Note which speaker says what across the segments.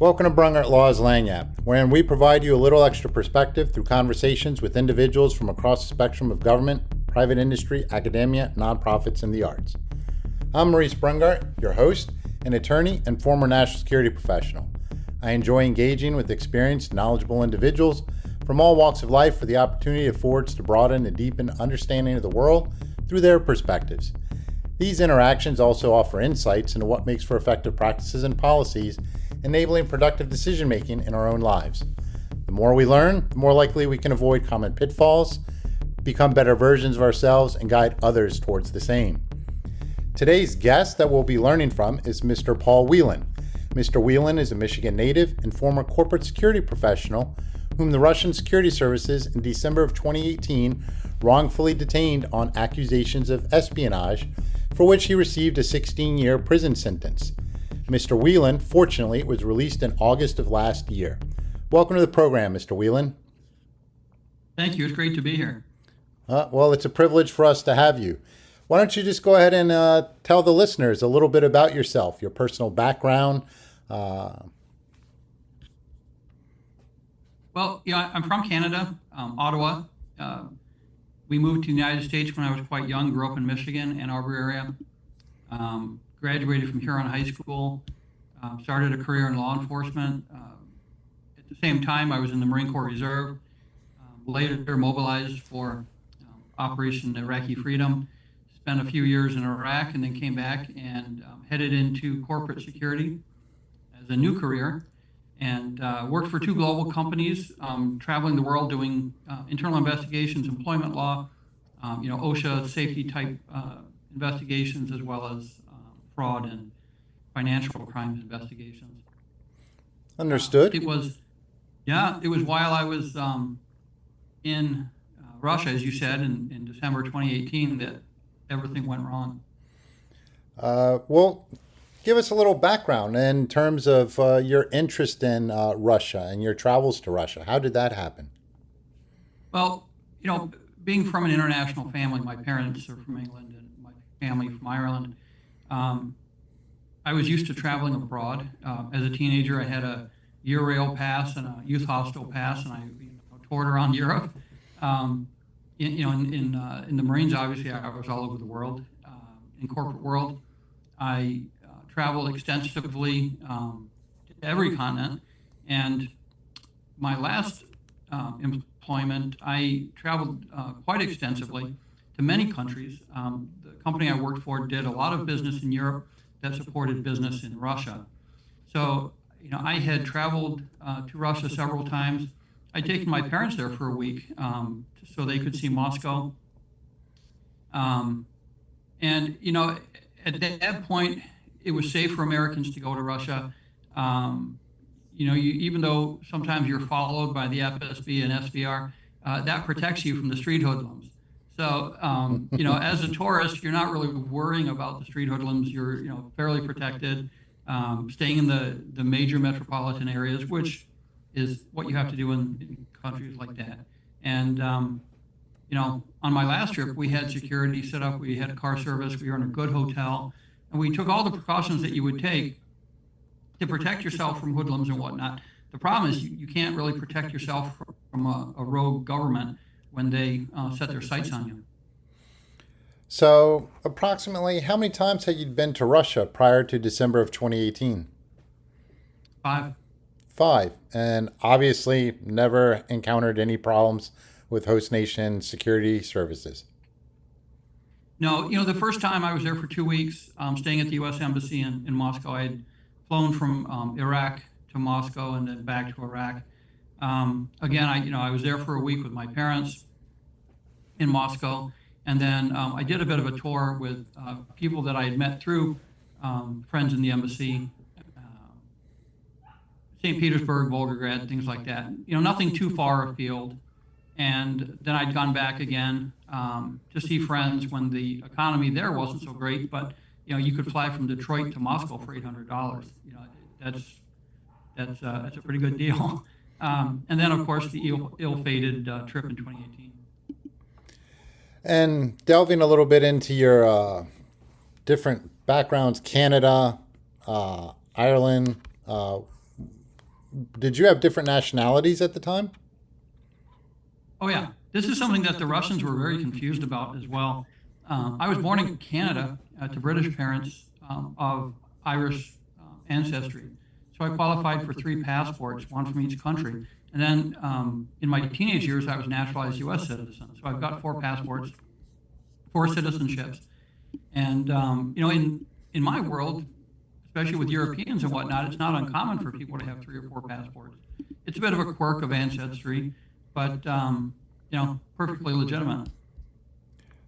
Speaker 1: Welcome to Brungart Law's Lanyap, wherein we provide you a little extra perspective through conversations with individuals from across the spectrum of government, private industry, academia, nonprofits, and the arts. I'm Maurice Brungart, your host, an attorney and former national security professional. I enjoy engaging with experienced, knowledgeable individuals from all walks of life for the opportunity it affords to broaden and deepen understanding of the world through their perspectives. These interactions also offer insights into what makes for effective practices and policies, enabling productive decision-making in our own lives. The more we learn, the more likely we can avoid common pitfalls, become better versions of ourselves, and guide others towards the same. Today's guest that we'll be learning from is Mr. Paul Whelan. Mr. Whelan is a Michigan native and former corporate security professional whom the Russian security services in December of 2018 wrongfully detained on accusations of espionage, for which he received a 16-year prison sentence. Mr. Whelan, fortunately, was released in August of last year. Welcome to the program, Mr. Whelan.
Speaker 2: Thank you. It's great to be here.
Speaker 1: Well, it's a privilege for us to have you. Why don't you just go ahead and tell the listeners a little bit about yourself, your personal background.
Speaker 2: Well, I'm from Canada, Ottawa. We moved to the United States when I was quite young, grew up in Michigan, Ann Arbor area. Graduated from Huron High School, started a career in law enforcement. At the same time, I was in the Marine Corps Reserve, later mobilized for Operation Iraqi Freedom, spent a few years in Iraq, and then came back and headed into corporate security as a new career, and worked for two global companies, traveling the world doing internal investigations, employment law, OSHA safety type investigations, as well as fraud and financial crimes investigations.
Speaker 1: Understood.
Speaker 2: It was while I was in Russia, as you said, in December 2018 that everything went wrong.
Speaker 1: Well, give us a little background in terms of your interest in Russia and your travels to Russia. How did that happen?
Speaker 2: Well, being from an international family, my parents are from England and my family from Ireland. I was used to traveling abroad. As a teenager, I had a Eurail pass and a youth hostel pass, and I toured around Europe. In the Marines, obviously, I was all over the world. In corporate world, I traveled extensively to every continent. And my last employment, I traveled quite extensively to many countries. The company I worked for did a lot of business in Europe that supported business in Russia. So, I had traveled to Russia several times. I'd taken my parents there for a week so they could see Moscow. And, at that point, it was safe for Americans to go to Russia. Even though sometimes you're followed by the FSB and SVR, that protects you from the street hoodlums. So, as a tourist, you're not really worrying about the street hoodlums. You're, fairly protected, staying in the major metropolitan areas, which is what you have to do in countries like that. And, on my last trip, we had security set up. We had a car service. We were in a good hotel. And we took all the precautions that you would take to protect yourself from hoodlums and whatnot. The problem is you can't really protect yourself from a rogue government when they set their sights on you.
Speaker 1: So, approximately how many times had you been to Russia prior to December of 2018?
Speaker 2: 5.
Speaker 1: 5. And obviously never encountered any problems with host nation security services.
Speaker 2: No, the first time I was there for 2 weeks, staying at the U.S. Embassy in Moscow. I had flown from Iraq to Moscow and then back to Iraq. Again, I was there for a week with my parents in Moscow, and then I did a bit of a tour with people that I had met through friends in the embassy, St. Petersburg, Volgograd, things like that. Nothing too far afield. And then I'd gone back again to see friends when the economy there wasn't so great, but you could fly from Detroit to Moscow for $800. That's a pretty good deal. And then, of course, the ill-fated trip in 2018.
Speaker 1: And delving a little bit into your different backgrounds, Canada, Ireland, did you have different nationalities at the time?
Speaker 2: Oh yeah, this is something that the Russians were very confused about as well. I was born in Canada to British parents of Irish ancestry, so I qualified for 3 passports, one from each country. And then in my teenage years, I was naturalized U.S. citizen, so I've got 4 passports, 4 citizenships. And in my world, especially with Europeans and whatnot, it's not uncommon for people to have 3 or 4 passports. It's a bit of a quirk of ancestry, but perfectly legitimate.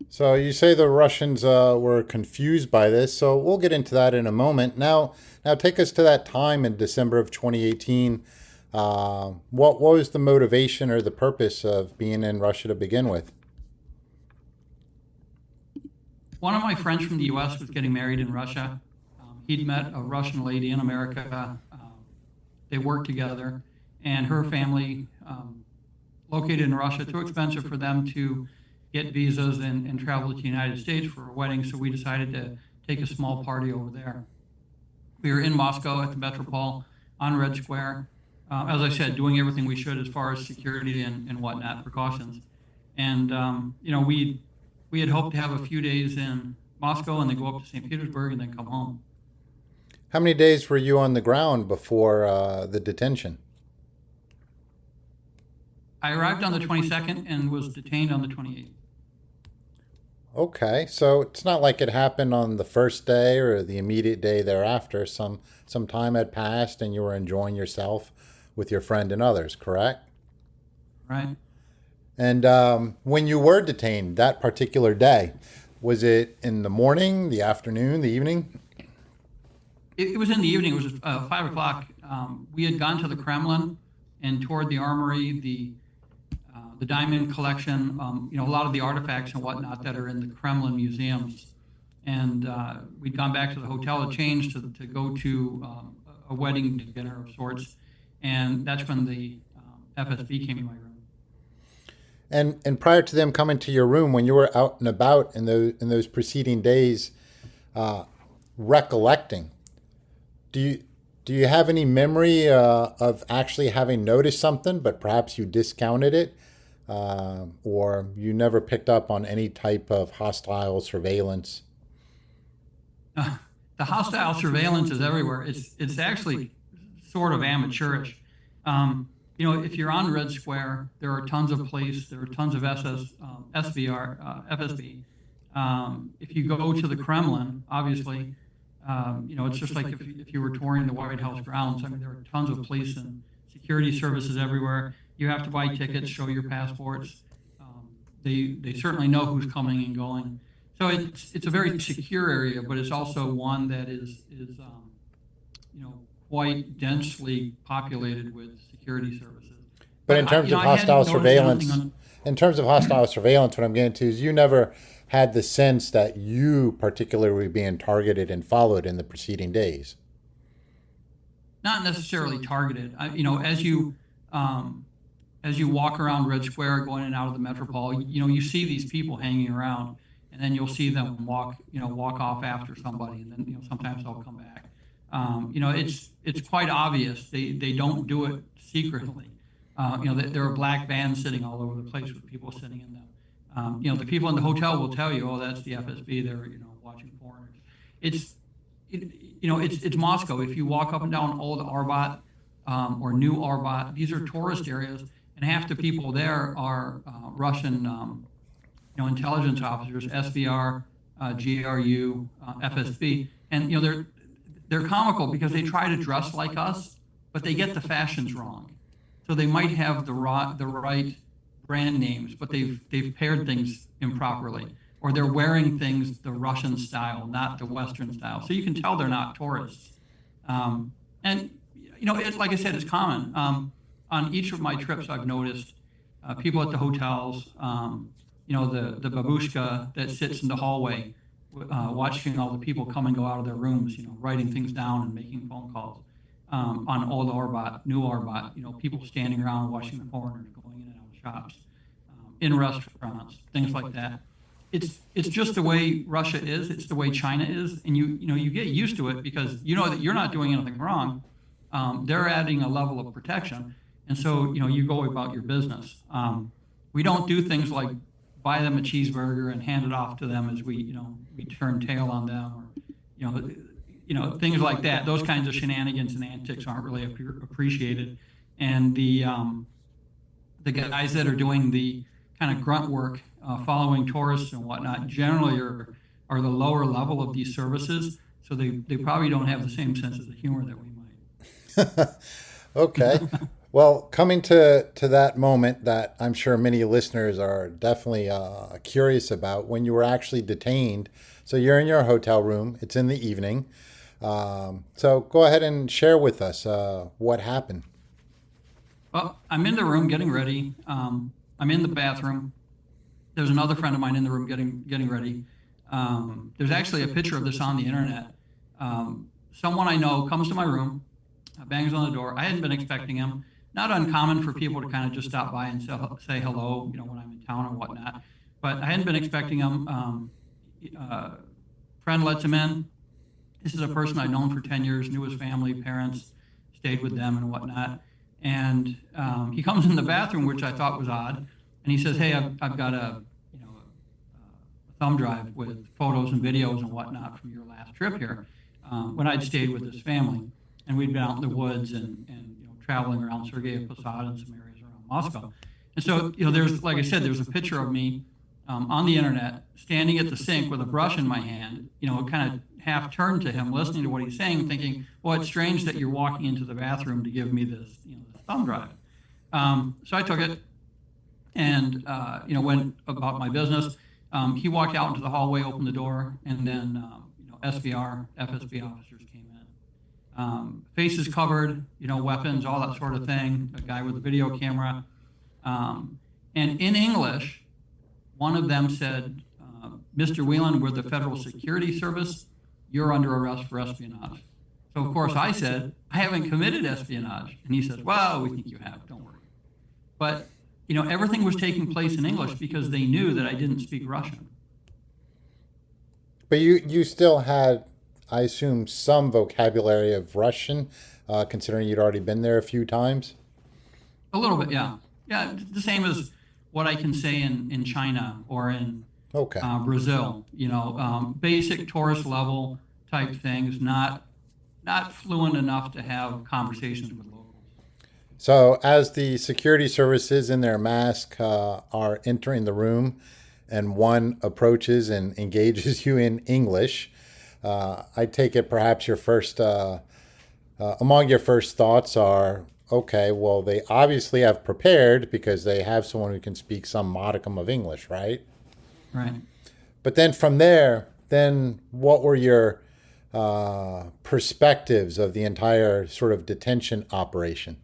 Speaker 1: So you say the Russians were confused by this, so we'll get into that in a moment. Now take us to that time in December of 2018. What was the motivation or the purpose of being in Russia to begin with?
Speaker 2: One of my friends from the U.S. was getting married in Russia. He'd met a Russian lady in America. They worked together, and her family, located in Russia, too expensive for them to get visas and travel to the United States for a wedding, so we decided to take a small party over there. We were in Moscow at the Metropole on Red Square, as I said, doing everything we should as far as security and whatnot, precautions. And, we had hoped to have a few days in Moscow and then go up to St. Petersburg and then come home.
Speaker 1: How many days were you on the ground before the detention?
Speaker 2: I arrived on the 22nd and was detained on the 28th.
Speaker 1: Okay, so it's not like it happened on the first day or the immediate day thereafter. Some time had passed and you were enjoying yourself with your friend and others, correct?
Speaker 2: Right.
Speaker 1: And when you were detained that particular day, was it in the morning, the afternoon, the evening?
Speaker 2: It was in the evening. It was 5 o'clock. We had gone to the Kremlin and toured the armory, the diamond collection, a lot of the artifacts and whatnot that are in the Kremlin museums. And we'd gone back to the hotel to change to go to a wedding dinner of sorts. And that's when the FSB came to my room.
Speaker 1: And prior to them coming to your room, when you were out and about in those preceding days, recollecting, do you have any memory of actually having noticed something, but perhaps you discounted it, or you never picked up on any type of hostile surveillance?
Speaker 2: The hostile surveillance is everywhere. It's actually sort of amateurish. If you're on Red Square, there are tons of police, there are tons of FSB. If you go to the Kremlin, obviously, it's just like if you were touring the White House grounds. I mean, there are tons of police and security services everywhere. You have to buy tickets, show your passports. They certainly know who's coming and going. So it's a very secure area, but it's also one that is quite densely populated with security services.
Speaker 1: But in terms of hostile surveillance, what I'm getting to is you never had the sense that you particularly were being targeted and followed in the preceding days.
Speaker 2: Not necessarily targeted. As you walk around Red Square, going in and out of the Metropole, you see these people hanging around, and then you'll see them walk off after somebody, and then sometimes they'll come back. It's quite obvious. They don't do it secretly. There are black vans sitting all over the place with people sitting in them. The people in the hotel will tell you, oh, that's the FSB. They're watching foreigners. It's Moscow. If you walk up and down Old Arbat or New Arbat, these are tourist areas, and half the people there are Russian intelligence officers, SVR, GRU, FSB, and they're comical because they try to dress like us, but they get the fashions wrong. So they might have the right brand names, but they've paired things improperly, or they're wearing things the Russian style, not the Western style. So you can tell they're not tourists. Like I said, it's common. On each of my trips, I've noticed people at the hotels, the babushka that sits in the hallway, watching all the people come and go out of their rooms, writing things down and making phone calls. On Old Arbat, New Arbat, people standing around watching the foreigners going in and out of shops, in restaurants, things like that. It's just the way Russia is. It's the way China is, and you get used to it because you know that you're not doing anything wrong, they're adding a level of protection. And so, you go about your business. We don't do things like buy them a cheeseburger and hand it off to them as we turn tail on them, or, things like that. Those kinds of shenanigans and antics aren't really appreciated. And the guys that are doing the kind of grunt work, following tourists and whatnot, generally are the lower level of these services. So they probably don't have the same sense of the humor that we might.
Speaker 1: Okay. Well, coming to that moment that I'm sure many listeners are definitely curious about, when you were actually detained. So you're in your hotel room. It's in the evening. So go ahead and share with us what happened.
Speaker 2: Well, I'm in the room getting ready. I'm in the bathroom. There's another friend of mine in the room getting ready. There's actually a picture of this on the internet. Someone I know comes to my room, bangs on the door. I hadn't been expecting him. Not uncommon for people to kind of just stop by and say hello, when I'm in town and whatnot. But I hadn't been expecting him. Friend lets him in. This is a person I'd known for 10 years, knew his family, parents, stayed with them and whatnot. And he comes in the bathroom, which I thought was odd. And he says, "Hey, I've got a thumb drive with photos and videos and whatnot from your last trip here, when I'd stayed with his family. And we'd been out in the woods and traveling around Sergei Posad and some areas around Moscow. And so, there's, like I said, there's a picture of me on the internet standing at the sink with a brush in my hand, kind of half turned to him, listening to what he's saying, thinking, well, it's strange that you're walking into the bathroom to give me this, this thumb drive. So I took it and, went about my business. He walked out into the hallway, opened the door, and then, SVR, FSB officers came in. Faces covered, weapons, all that sort of thing, a guy with a video camera. And in English, one of them said, "Mr. Whelan, we're the Federal Security Service. You're under arrest for espionage." So, of course, I said, "I haven't committed espionage." And he says, "Well, we think you have, don't worry." But, everything was taking place in English because they knew that I didn't speak Russian.
Speaker 1: But you still had, I assume, some vocabulary of Russian, considering you'd already been there a few times?
Speaker 2: A little bit, yeah. Yeah, the same as what I can say in China or in Brazil, basic tourist level type things, not fluent enough to have conversations with locals.
Speaker 1: So as the security services in their mask are entering the room and one approaches and engages you in English, I take it perhaps your first, among your first thoughts are, okay, well, they obviously have prepared because they have someone who can speak some modicum of English, right?
Speaker 2: Right.
Speaker 1: But then from there, what were your perspectives of the entire sort of detention operation?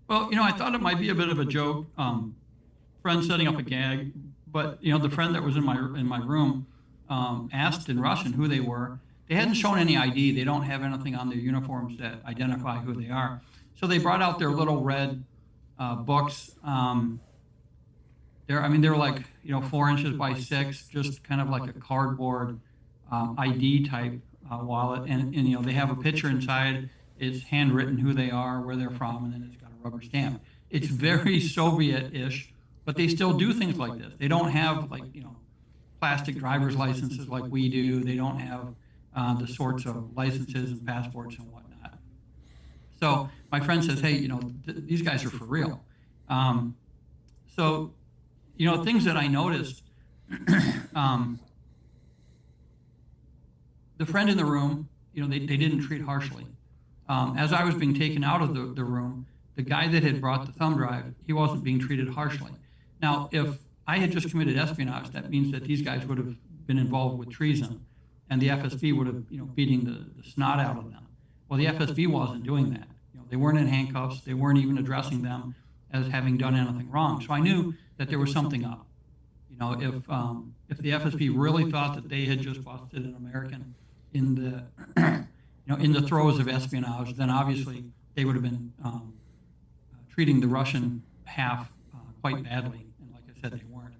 Speaker 2: Well, I thought it might be a bit of a joke, friend setting up a gag, but the friend that was in my room asked in Russian who they were. They hadn't shown any ID. They don't have anything on their uniforms that identify who they are. So they brought out their little red books. They're like 4 inches by 6, just kind of like a cardboard ID type wallet, and they have a picture inside. It's handwritten who they are, where they're from, and then it's got a rubber stamp. It's very Soviet-ish, but they still do things like this. They don't have plastic driver's licenses like we do. They don't have the sorts of licenses and passports and whatnot. So my friend says, "Hey, these guys are for real." So, things that I noticed, the friend in the room, they didn't treat harshly. As I was being taken out of the room, the guy that had brought the thumb drive, he wasn't being treated harshly. Now, if I had just committed espionage, that means that these guys would have been involved with treason, and the FSB would have beating the snot out of them. Well, the FSB wasn't doing that. They weren't in handcuffs. They weren't even addressing them as having done anything wrong. So I knew that there was something up. If the FSB really thought that they had just busted an American in the in the throes of espionage, then obviously they would have been treating the Russian half quite badly. And like I said, they weren't.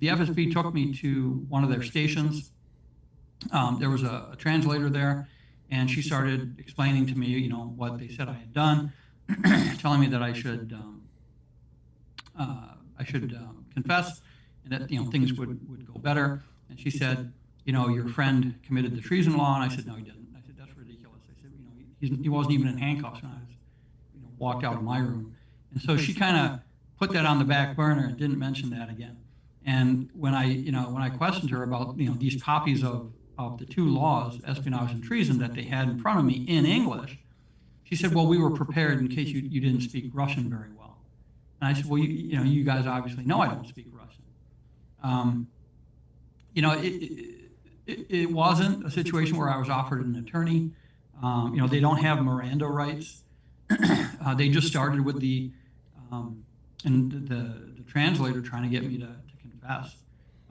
Speaker 2: The FSB took me to one of their stations. There was a translator there, And she started explaining to me, what they said I had done, telling me that I should confess, and that things would go better. And she said, your friend committed the treason law, and I said, no, he didn't. I said, that's ridiculous. I said, he wasn't even in handcuffs when I was, walked out of my room. And so she kind of put that on the back burner and didn't mention that again. And when I questioned her about these copies of the two laws, espionage and treason, that they had in front of me in English, she said, well, we were prepared in case you didn't speak Russian very well. And I said, well, you guys obviously know I don't speak Russian. It wasn't a situation where I was offered an attorney. They don't have Miranda rights. They just started with the translator trying to get me to confess.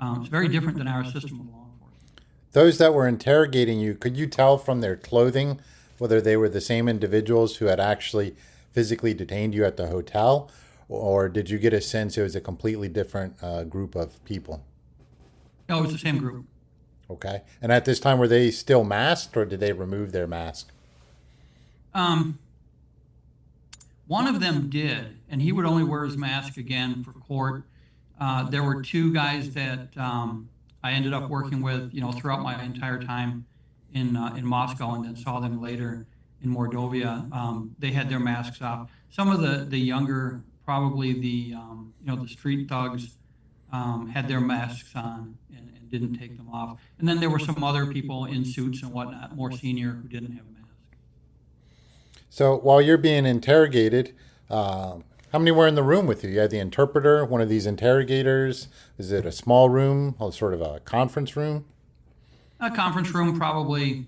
Speaker 2: It's very different than our system of law enforcement.
Speaker 1: Those that were interrogating you, could you tell from their clothing whether they were the same individuals who had actually physically detained you at the hotel, or did you get a sense it was a completely different group of people?
Speaker 2: No, it was the same group.
Speaker 1: Okay. And at this time, were they still masked, or did they remove their mask?
Speaker 2: One of them did, and he would only wear his mask again for court. There were two guys that I ended up working with, throughout my entire time in Moscow, and then saw them later in Mordovia. They had their masks off. Some of the younger, probably the street thugs, had their masks on and didn't take them off. And then there were some other people in suits and whatnot, more senior, who didn't have masks.
Speaker 1: So while you're being interrogated, how many were in the room with you? You had the interpreter, one of these interrogators. Is it a small room, or sort of a conference room?
Speaker 2: A conference room, probably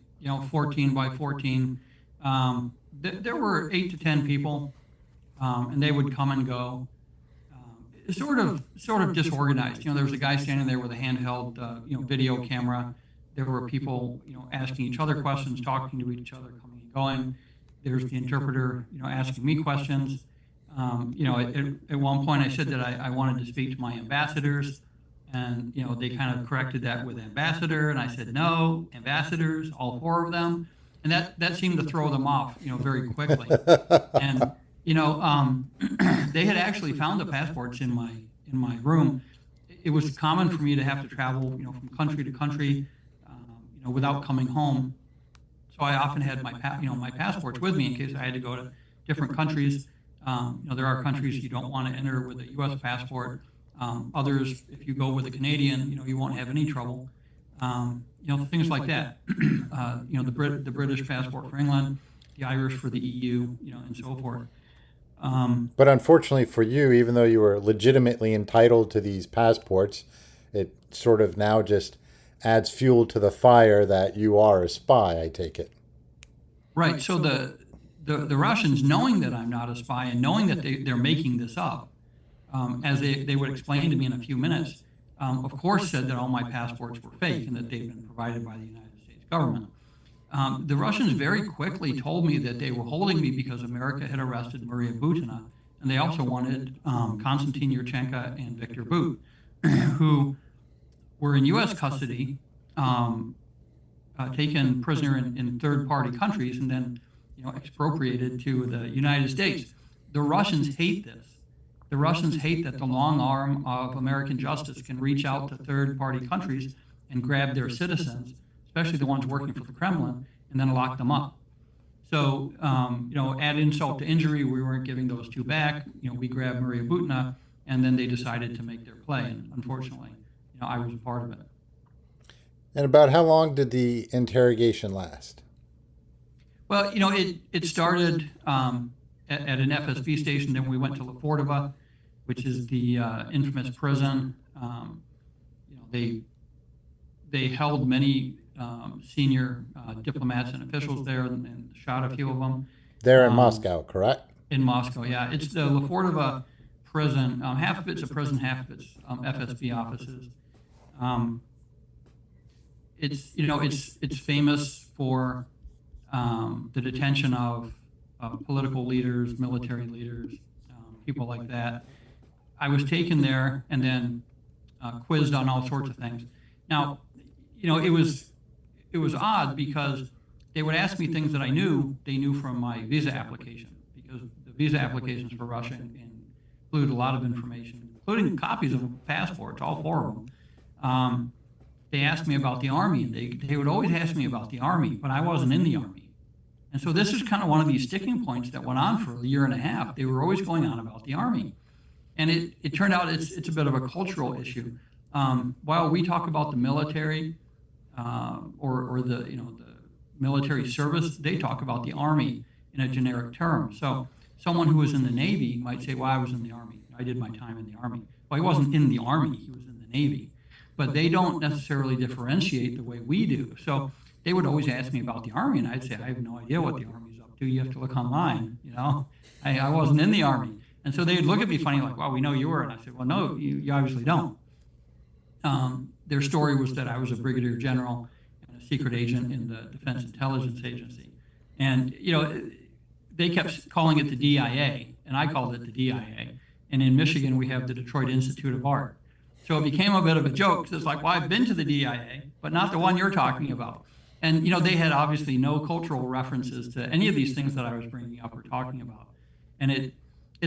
Speaker 2: 14 by 14. There were 8 to 10 people, and they would come and go. Sort of disorganized. There was a guy standing there with a handheld, video camera. There were people, asking each other questions, talking to each other, coming and going. There's the interpreter, asking me questions. At one point I said that I wanted to speak to my ambassadors, and they kind of corrected that with ambassador, and I said no, ambassadors, all 4 of them, and that seemed to throw them off, very quickly. And they had actually found the passports in my room. It was common for me to have to travel, from country to country, without coming home. So I often had my passports with me in case I had to go to different countries. There are countries you don't want to enter with a U.S. passport. Others, if you go with a Canadian, you won't have any trouble. Things like that. The British passport for England, the Irish for the EU, and so forth.
Speaker 1: But unfortunately for you, even though you were legitimately entitled to these passports, it sort of now just adds fuel to the fire that you are a spy, I take it.
Speaker 2: Right. So the Russians, knowing that I'm not a spy and knowing that they're making this up, as they would explain to me in a few minutes, of course said that all my passports were fake and that they'd been provided by the United States government. The Russians very quickly told me that they were holding me because America had arrested Maria Butina, and they also wanted Konstantin Yurchenko and Victor Bout, who were in U.S. custody, taken prisoner in third-party countries, and then expropriated to the United States. The Russians hate this. The Russians hate that the long arm of American justice can reach out to third-party countries and grab their citizens, especially the ones working for the Kremlin, and then lock them up. So, add insult to injury, we weren't giving those 2 back. We grabbed Maria Butina, and then they decided to make their play, and unfortunately, I was a part of it.
Speaker 1: And about how long did the interrogation last?
Speaker 2: Well, it started at an FSB station, then we went to Lefortova, which is the infamous prison. They held many senior diplomats and officials there, and shot a few of them.
Speaker 1: There in Moscow, correct?
Speaker 2: In Moscow, yeah. It's the Lefortova prison. Half of it's a prison, half of it's FSB offices. It's famous for the detention of political leaders, military leaders, people like that. I was taken there and then quizzed on all sorts of things. Now, it was odd because they would ask me things that they knew from my visa application, because the visa applications for Russia include a lot of information, including copies of passports, all four of them. They asked me about the Army, and they would always ask me about the Army, but I wasn't in the Army. And so this is kind of one of these sticking points that went on for a year and a half. They were always going on about the Army. And it turned out it's a bit of a cultural issue. While we talk about the military or the military service, they talk about the Army in a generic term. So someone who was in the Navy might say, well, I was in the Army. I did my time in the Army. Well, he wasn't in the Army. He was in the Navy. But they don't necessarily differentiate the way we do. So they would always ask me about the Army, and I'd say, I have no idea what the Army's up to. You have to look online, I wasn't in the Army. And so they'd look at me funny, like, well, we know you were. And I said, well, no, you obviously don't. Their story was that I was a brigadier general and a secret agent in the Defense Intelligence Agency. And, they kept calling it the DIA, and I called it the DIA. And in Michigan, we have the Detroit Institute of Art. So it became a bit of a joke, because it's like, well, I've been to the DIA, but not the one you're talking about. And, they had obviously no cultural references to any of these things that I was bringing up or talking about. And it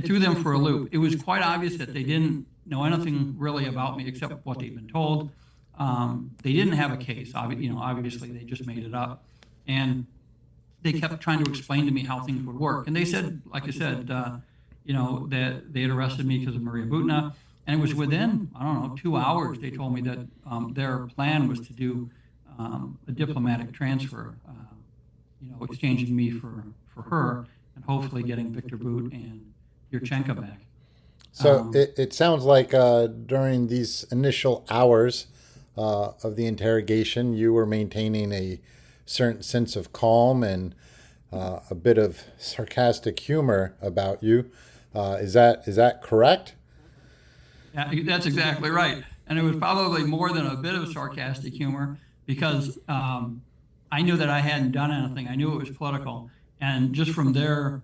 Speaker 2: threw them for a loop. It was quite obvious that they didn't know anything really about me except what they'd been told. They didn't have a case. Obviously, they just made it up. And they kept trying to explain to me how things would work. And they said, like I said, that they had arrested me because of Maria Butina. And it was within, 2 hours, they told me that their plan was to do a diplomatic transfer, exchanging me for her, and hopefully getting Victor Bout and Yurchenko back.
Speaker 1: So it sounds like during these initial hours of the interrogation, you were maintaining a certain sense of calm and a bit of sarcastic humor about you. Is that correct?
Speaker 2: Yeah, that's exactly right. And it was probably more than a bit of sarcastic humor, because I knew that I hadn't done anything. I knew it was political. And just from their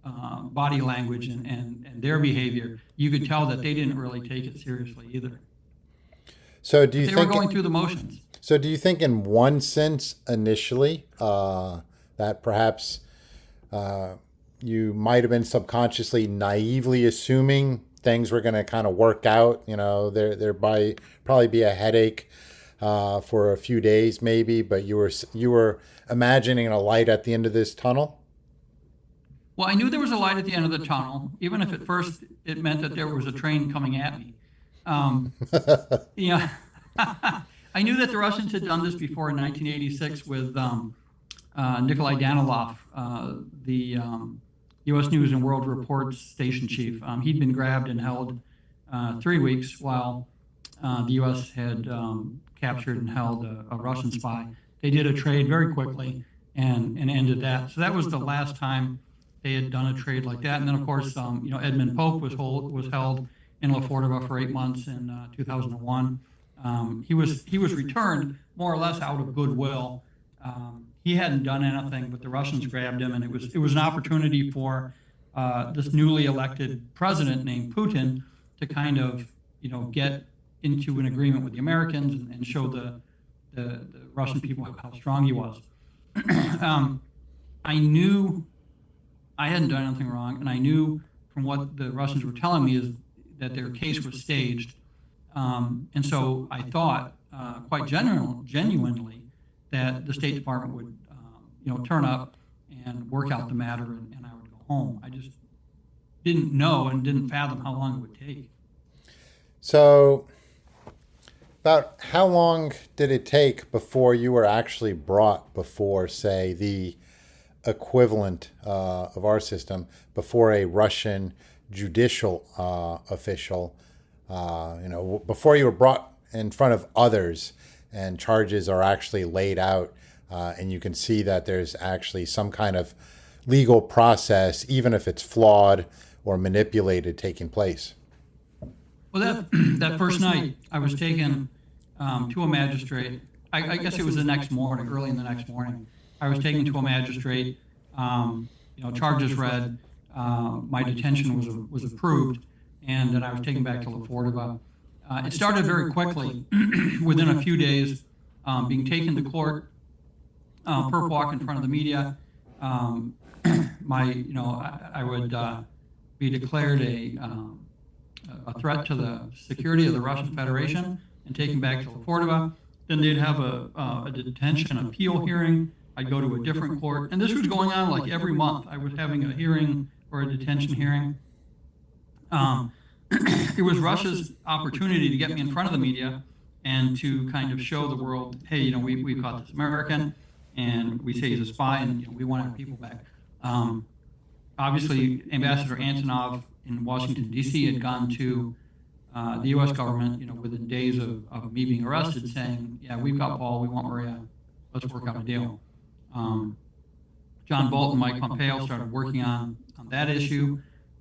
Speaker 2: body language and their behavior, you could tell that they didn't really take it seriously either.
Speaker 1: So do you
Speaker 2: they
Speaker 1: think
Speaker 2: were going through the motions?
Speaker 1: So do you think in one sense initially that perhaps you might have been subconsciously naively assuming things were going to kind of work out? There probably be a headache for a few days maybe, but you were imagining a light at the end of this tunnel?
Speaker 2: Well, I knew there was a light at the end of the tunnel, even if at first it meant that there was a train coming at me. I knew that the Russians had done this before in 1986 with Nikolai Danilov, the U.S. News and World Report station chief. He'd been grabbed and held 3 weeks while the U.S. had captured and held a Russian spy. They did a trade very quickly and ended that. So that was the last time they had done a trade like that. And then, of course, Edmund Pope was held in La Fortava for 8 months in 2001. He was returned more or less out of goodwill. He hadn't done anything, but the Russians grabbed him, and it was an opportunity for this newly elected president named Putin to kind of get into an agreement with the Americans and show the Russian people how strong he was. I knew I hadn't done anything wrong, and I knew from what the Russians were telling me is that their case was staged. And so I thought quite genuinely that the State Department would, turn up and work out the matter, and I would go home. I just didn't know and didn't fathom how long it would take.
Speaker 1: So about how long did it take before you were actually brought before, say, the equivalent of our system, before a Russian judicial official, before you were brought in front of others and charges are actually laid out and you can see that there's actually some kind of legal process, even if it's flawed or manipulated, taking place?
Speaker 2: Well, that first night I was taken to a magistrate. I guess it was the next morning, early in the next morning. I was taken to a magistrate, charges read, my detention was approved, and then I was taken back to La Fortava. It started very quickly. Within a few days, being taken to court, perp walk in front of the media, I would be declared a threat to the security of the Russian Federation and taken back to Laportova. Then they'd have a detention appeal hearing. I'd go to a different court. And this was going on like every month. I was having a hearing or a detention hearing. It was Russia's opportunity to get me in front of the media and to kind of show the world, hey, we caught this American, and we say he's a spy, and we want our people back. Obviously, Ambassador Antonov in Washington, D.C. had gone to the U.S. government, within days of me being arrested, saying, yeah, we've got Paul, we want Maria, let's work out a deal. John Bolton, Mike Pompeo started working on that issue.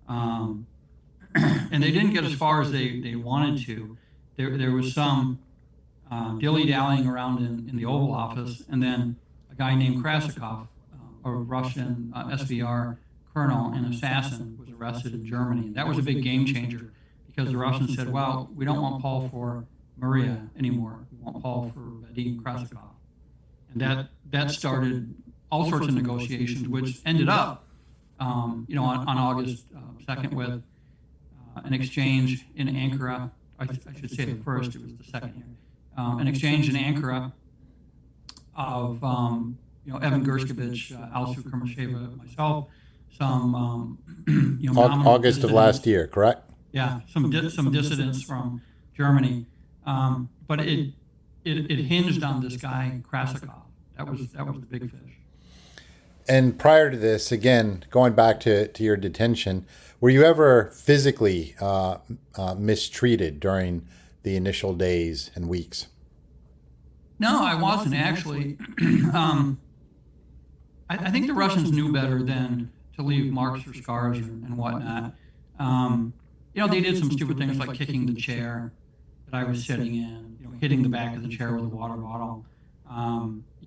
Speaker 2: And they didn't get as far as they wanted to. There was some dilly-dallying around in the Oval Office, and then a guy named Krasikov, a Russian SVR colonel and assassin, was arrested in Germany. And that was a big game changer because the Russians said, well, we don't want Paul for Maria anymore. We want Paul for Vadim Krasikov. And that started all sorts of negotiations, which ended up, on August 2nd with an exchange in Ankara. I should say the first, it was the second here. An exchange in Ankara of, Evan Gershkovich, Alsu Kurmasheva, myself, some,
Speaker 1: August of last year, correct?
Speaker 2: Yeah, some dissidents from Germany. But it hinged on this guy, Krasikov. That was the big fish.
Speaker 1: And prior to this, again, going back to your detention, were you ever physically mistreated during the initial days and weeks?
Speaker 2: No, I wasn't actually. I think the Russians knew better than to leave marks or scars and whatnot. They did some stupid things like kicking the chair that I was sitting in, hitting the back of the chair with a water bottle.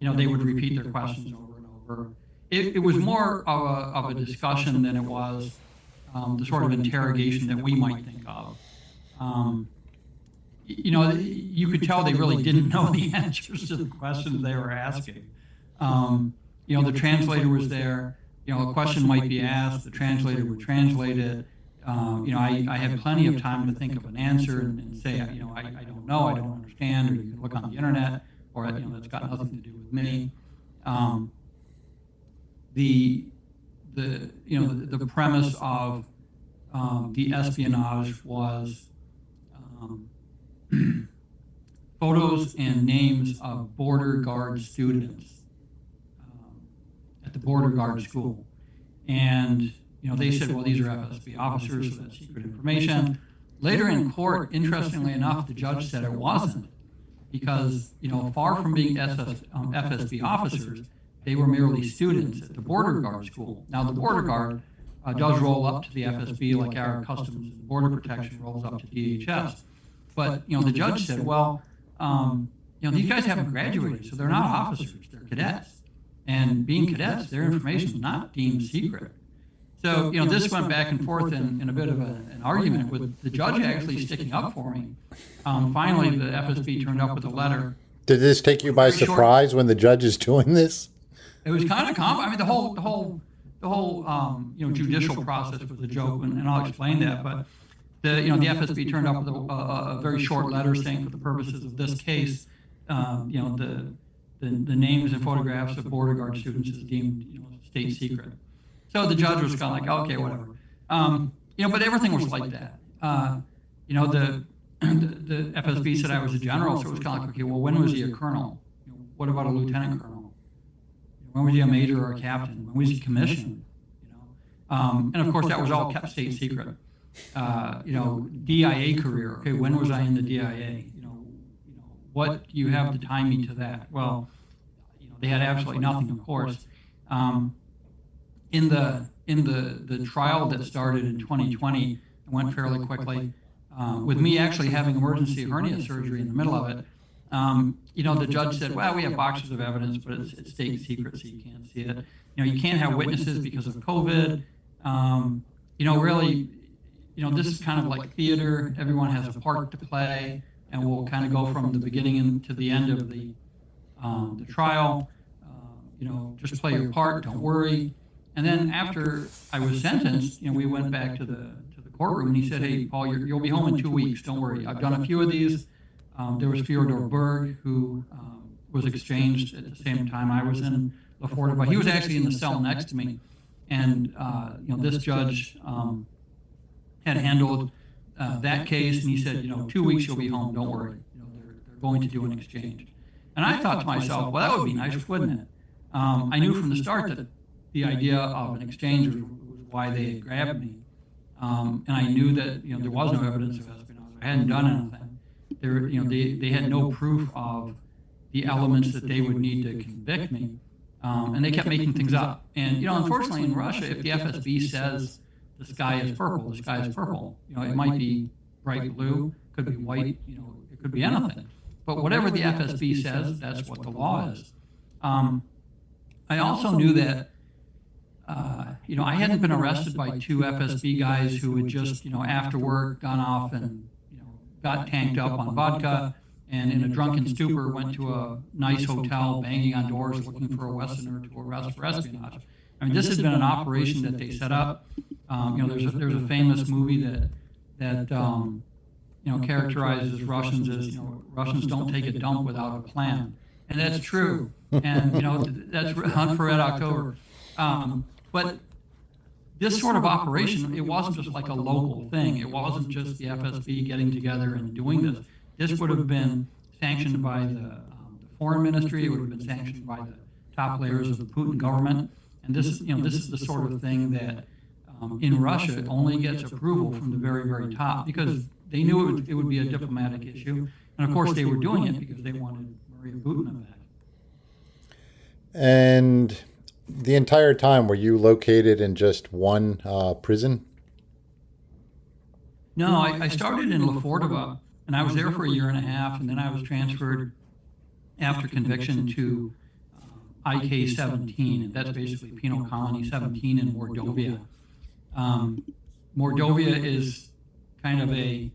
Speaker 2: They would repeat their questions over and over. It was more of a discussion than it was the sort of interrogation that we might think of. You could tell they really didn't know the answers to the questions they were asking. The translator was there. A question might be asked, the translator would translate it. I had plenty of time to think of an answer and say, I don't know, I don't understand, or you can look on the internet, or that's got nothing to do with me. The premise of the espionage was photos and names of border guard students at the border guard school. And, they said, well, these are FSB officers, so that's secret information. Later in court, interestingly enough, the judge said it wasn't because, far from being FSB officers, they were merely students at the border guard school. Now, the border guard does roll up to the FSB like our Customs and Border Protection rolls up to DHS. But, the judge said, well, these guys haven't graduated, so they're not officers, they're cadets. And being cadets, their information is not deemed secret. So, this went back and forth in a bit of an argument with the judge actually sticking up for me. Finally, the FSB turned up with a letter.
Speaker 1: Did this take you by surprise when the judge is doing this?
Speaker 2: It was kind of the whole judicial process was a joke, and I'll explain that. But the FSB turned up with a very short letter saying, for the purposes of this case, the names and photographs of border guard students is deemed state secret. So the judge was kind of like, okay, whatever. But everything was like that. The FSB said I was a general, so it was kind of like, okay, well, when was he a colonel? What about a lieutenant colonel? When was he a major or a captain? When was he commissioned? And of course, that was all kept state secret. DIA career. Okay, when was I in the DIA? What do you have to tie me to that? Well, they had absolutely nothing, of course. In the trial that started in 2020, it went fairly quickly. With me actually having emergency hernia surgery in the middle of it, the judge said, well, we have boxes of evidence, but it's state secret, so you can't see it. You can't have witnesses because of COVID. This is kind of like theater. Everyone has a part to play, and we'll kind of go from the beginning to the end of the trial. just play your part, don't worry. And then after I was sentenced, we went back to the courtroom, and he said, "Hey, Paul, you'll be home in 2 weeks. Don't worry. I've done a few of these." There was Fyodor Berg, who was exchanged at the same time I was in Laforte, but he was actually in the cell next to me. And this judge had handled that case, and he said, 2 weeks you'll be home. Don't worry. They're going to do an exchange. And I thought to myself, well, that would be nice, wouldn't it? I knew from the start that the idea of an exchange was why they had grabbed me. And I knew that there was no evidence of espionage. I hadn't done anything. They had no proof of the elements that they would need to convict me, and they kept making things up. And unfortunately, in Russia, if the FSB says the sky is purple, the sky is purple. It might be bright blue, could be white, it could be anything. But whatever the FSB says, that's what the law is. I also knew that. I hadn't been arrested by two FSB guys who had just, after work gone off and, got tanked up on vodka and in a drunken stupor went to a nice hotel banging on doors looking for a Westerner to arrest for espionage. I mean, this had been an operation that they set up. There's a famous movie that characterizes Russians as, Russians don't take a dump without a plan. And that's true. And, that's Hunt for Red October. But this sort of operation, it wasn't just like a local thing. It wasn't just the FSB getting together and doing this. This would have been sanctioned by the foreign ministry. It would have been sanctioned by the top layers of the Putin government. And this is the sort of thing that in Russia only gets approval from the very, very top, because they knew it would be a diplomatic issue. And of course, they were doing it because they wanted Maria Butina back.
Speaker 1: And the entire time, were you located in just one prison?
Speaker 2: No, I started in Laforte, and I was there for a year and a half, and then I was transferred after conviction to IK 17, and that's basically Penal Colony 17 in Mordovia. Mordovia is kind of a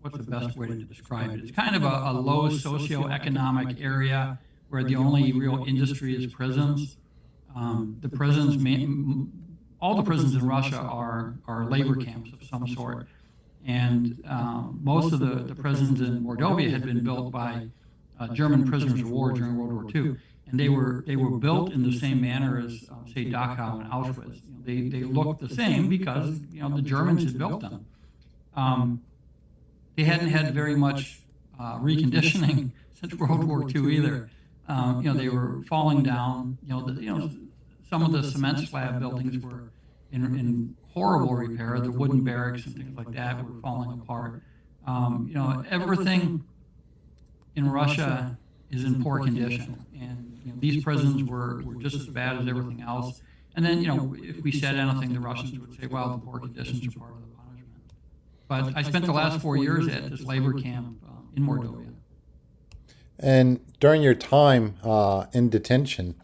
Speaker 2: what's the best way to describe it? It's kind of a low socioeconomic area where the only real industry is prisons. The prisons, all the prisons in Russia are labor camps of some sort. And most of the prisons in Mordovia had been built by German prisoners of war during World War II. And they were built in the same manner as, say, Dachau and Auschwitz. They looked the same because, the Germans had built them. They hadn't had very much reconditioning since World War II either. They were falling down. Some of the cement slab buildings were in horrible repair. The wooden barracks and things like that were falling apart. Everything in Russia is in poor condition, and these prisons were just as bad as everything else. And then, if we said anything, the Russians would say, "Well, the poor conditions are part of the punishment." But I spent the last 4 years at this labor camp in Mordovia.
Speaker 1: And during your time in detention,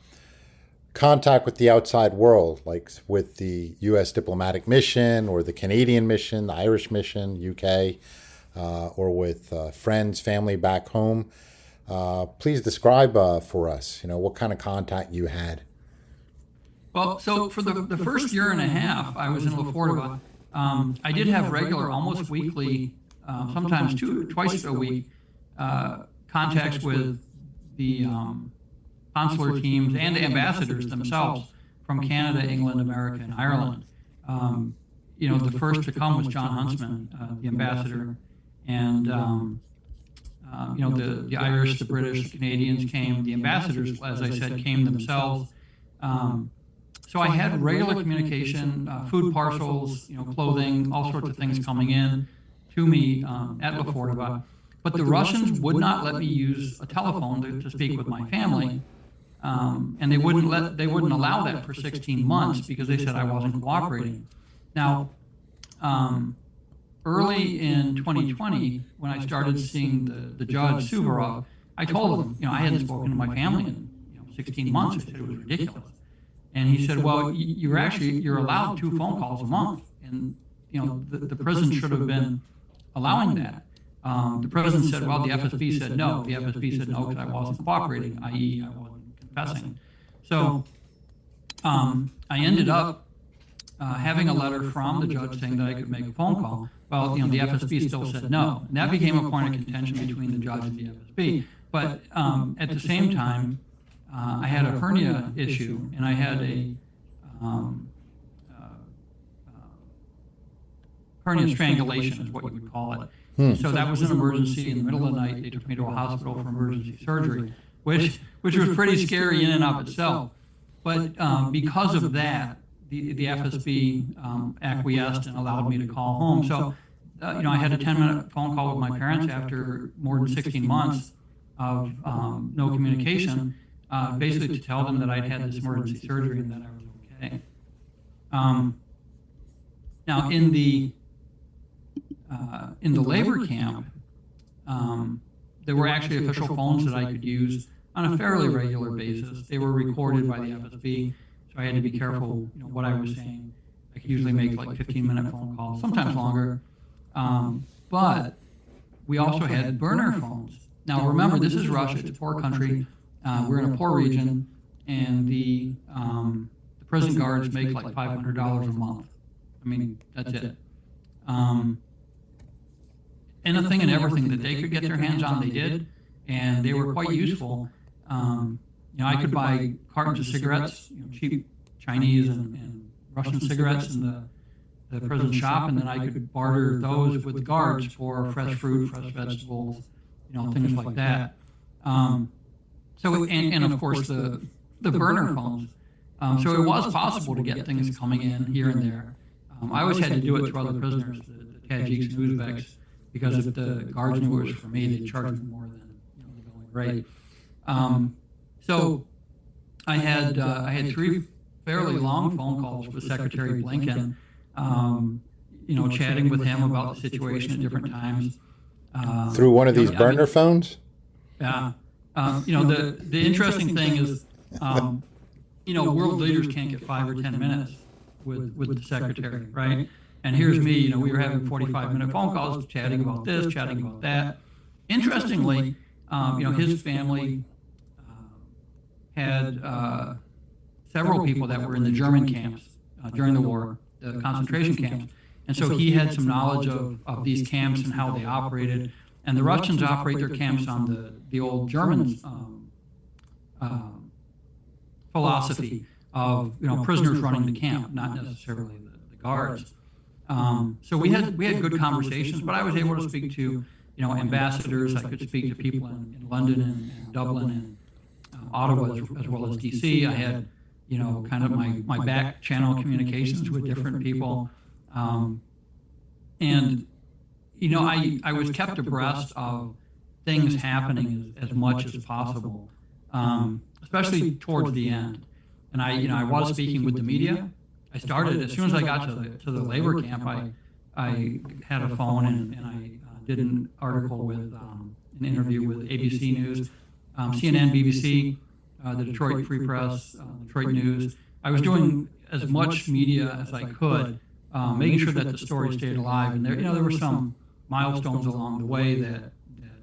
Speaker 1: contact with the outside world, like with the U.S. diplomatic mission or the Canadian mission, the Irish mission, UK, or with friends, family back home, please describe for us, what kind of contact you had.
Speaker 2: Well, so for the first year and a half, I was in Laforte. I did have regular, almost weekly, sometimes twice a week, contacts with the consular teams and the ambassadors themselves from Canada, England, America, and Ireland. The first to come was John Huntsman, the ambassador, and the Irish, the British, the Canadians came. The ambassadors, as I said, came themselves. So I had regular communication, food parcels, clothing, all sorts of things coming in to me at Laforte. But the Russians would not let me use a telephone to speak with my family, and they wouldn't allow that for 16 months because they said I wasn't cooperating. Now, early in 2020, when I started seeing the judge Suvorov, I told him, I hadn't spoken to my family in 16 months. I said it was ridiculous. And he said, well, you're allowed 2 phone calls a month. And, the prison should have been allowing that. The president said, well, the FSB said no. The FSB said no because I wasn't cooperating, i.e. I wasn't confessing. So I ended up having a letter from the judge saying that I could make a phone call. Well, the FSB still said no. And that became a point of contention between the judge and the FSB. But at the same time, I had a hernia issue, and I had a hernia strangulation is what you would call it. So that was an emergency in the middle of the night. They took me to a hospital for emergency surgery, which was pretty scary in and of itself. But because of that, the FSB acquiesced and allowed me to call home. So, I had a 10-minute phone call with my parents after more than 16 months of no communication, basically to tell them that I'd had this emergency surgery and that I was okay. Now, in the labor camp, there were actually official phones that I could use on a fairly regular basis. They were recorded by the FSB, so I had to be careful, what I was saying. I could usually make like 15-minute phone calls, sometimes longer. But we also had burner phones. Now, remember, this is Russia. It's a poor country. We're in a poor region, and the prison guards make like $500 a month. I mean, that's it. Anything and everything that they could get their hands on, they did, and they were quite useful. I could buy cartons of cigarettes, cheap Chinese and Russian cigarettes in the prison shop, and then I could barter those with the guards for fresh fruit, fresh vegetables, things like that. So, and of course the burner phones. So it was possible to get things coming in here and there. I always had to do it through other prisoners, the Tajiks and Uzbeks, because if the guards knew it was for me, they'd charge me more than the going rate. So I had 3 fairly long phone calls with Secretary Blinken, chatting with him about the situation at different times.
Speaker 1: Through one of these burner phones?
Speaker 2: Yeah. The interesting thing is, world leaders can't get 5 or 10 minutes with the secretary, right? And here's me, we were having 45-minute phone calls, chatting about this, chatting about that. Interestingly, his family had several people that were in the German camps during the war, the concentration camps. And so he had some knowledge of these camps and how they operated. And the Russians operate their camps on the old Germans' philosophy of prisoners running the camp, not necessarily the guards. So we had good conversations, but I was able to speak to ambassadors. I could speak to people in London and Dublin and Ottawa as well as DC. I had kind of my back channel communications with different people, and I was kept abreast of things happening as much as possible, especially towards the end. And I was speaking with the media. I started as soon as I got to the labor camp. I had a phone and I did an article with an interview with ABC News, CNN, BBC, the Detroit Free Press, Detroit News. I was doing as much media as I could, making sure that the story stayed alive. And there were some milestones along the way that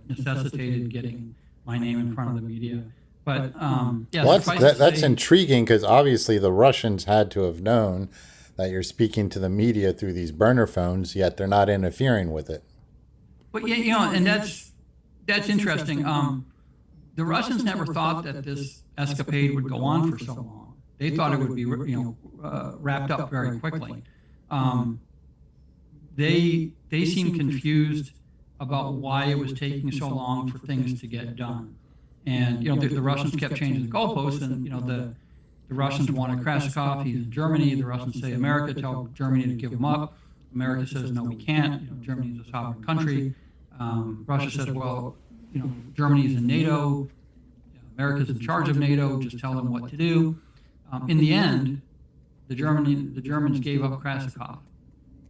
Speaker 2: necessitated getting my name in front of the media. But
Speaker 1: that's intriguing, because obviously the Russians had to have known that you're speaking to the media through these burner phones, yet they're not interfering with it.
Speaker 2: But and that's interesting. The Russians never thought that this escapade would go on for so long. They thought it would be wrapped up very quickly. They seemed confused about why it was taking so long for things to get done. And the Russians kept changing the goalposts, and the Russians wanted Krasikov. He's in Germany. The Russians say America, tell Germany to give him up. America says no, we can't. Germany is a sovereign country. Russia says, well, Germany is in NATO. America's in charge of NATO. Just tell them what to do. In the end, the Germans gave up Krasikov.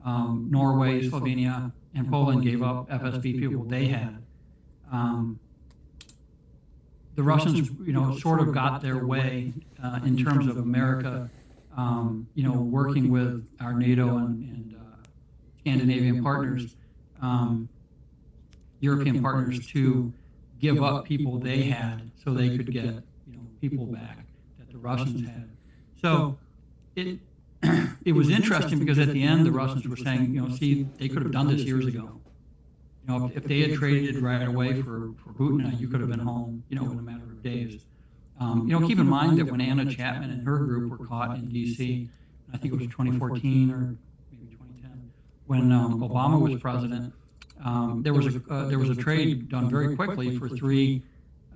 Speaker 2: Norway, Slovenia, and Poland gave up FSB people they had. The Russians, sort of got their way in terms of America, working with our NATO and Scandinavian partners. European partners to give up people they had so they could get people back that the Russians had. So it it was interesting because at the end the Russians were saying, see, they could have done this years ago. If they had traded right away for Butina, you could have been home, in a matter of days. Keep in mind that when Anna Chapman and her group were caught in D.C., I think it was 2014 or maybe 2010, when Obama was president, there was a trade done very quickly for 3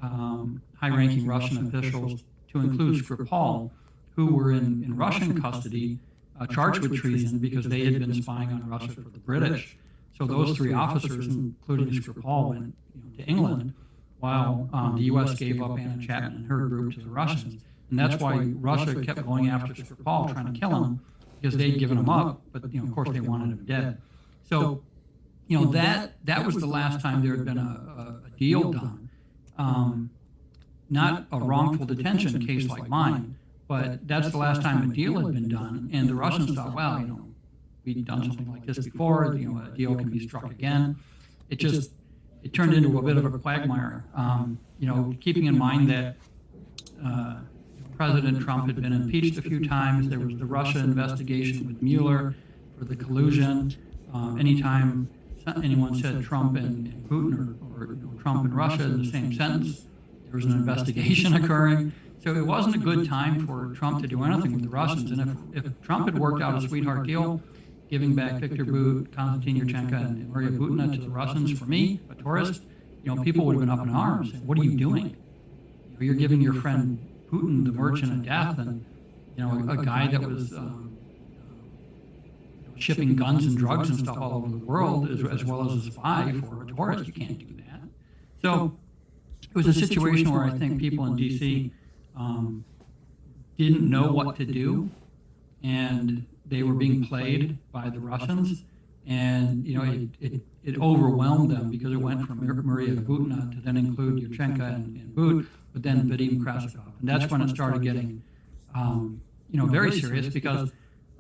Speaker 2: high-ranking Russian officials, to include Skripal, who were in Russian custody, charged with treason because they had been spying on Russia for the British. So those 3 officers, including Skripal, went to England, while the U.S. gave up Anna Chapman and her group to the Russians. And that's why Russia kept going after Skripal, trying to kill him, because they'd given him up, but of course they wanted him dead. So that was the last time there had been a deal done. Not a wrongful detention case like mine, but that's the last time a deal had been done. And the Russians thought, well, we'd done something like this before, a deal can be struck again. It turned into a bit of a quagmire. Keeping in mind that President Trump had been impeached a few times. There was the Russia investigation with Mueller for the collusion. Anytime anyone said Trump and Putin or Trump and Russia in the same sentence, there was an investigation occurring. So it wasn't a good time for Trump to do anything with the Russians. And if Trump had worked out a sweetheart deal, giving back Viktor Bout, Konstantin Yurchenko, and Maria Butina to the Russians, for me, a tourist, people would have been up in arms. What are you doing? You're giving your friend Putin the merchant of death, and a guy that was shipping guns and drugs and stuff all over the world, as well as a spy for a tourist. You can't do that. So it was a situation where I think people in D.C. Didn't know what to do, and they were being played by the Russians, and it overwhelmed them because it went from Maria Butina to then include Yurchenko and Bout, but then Vadim Krasikov, and that's when it started getting very serious because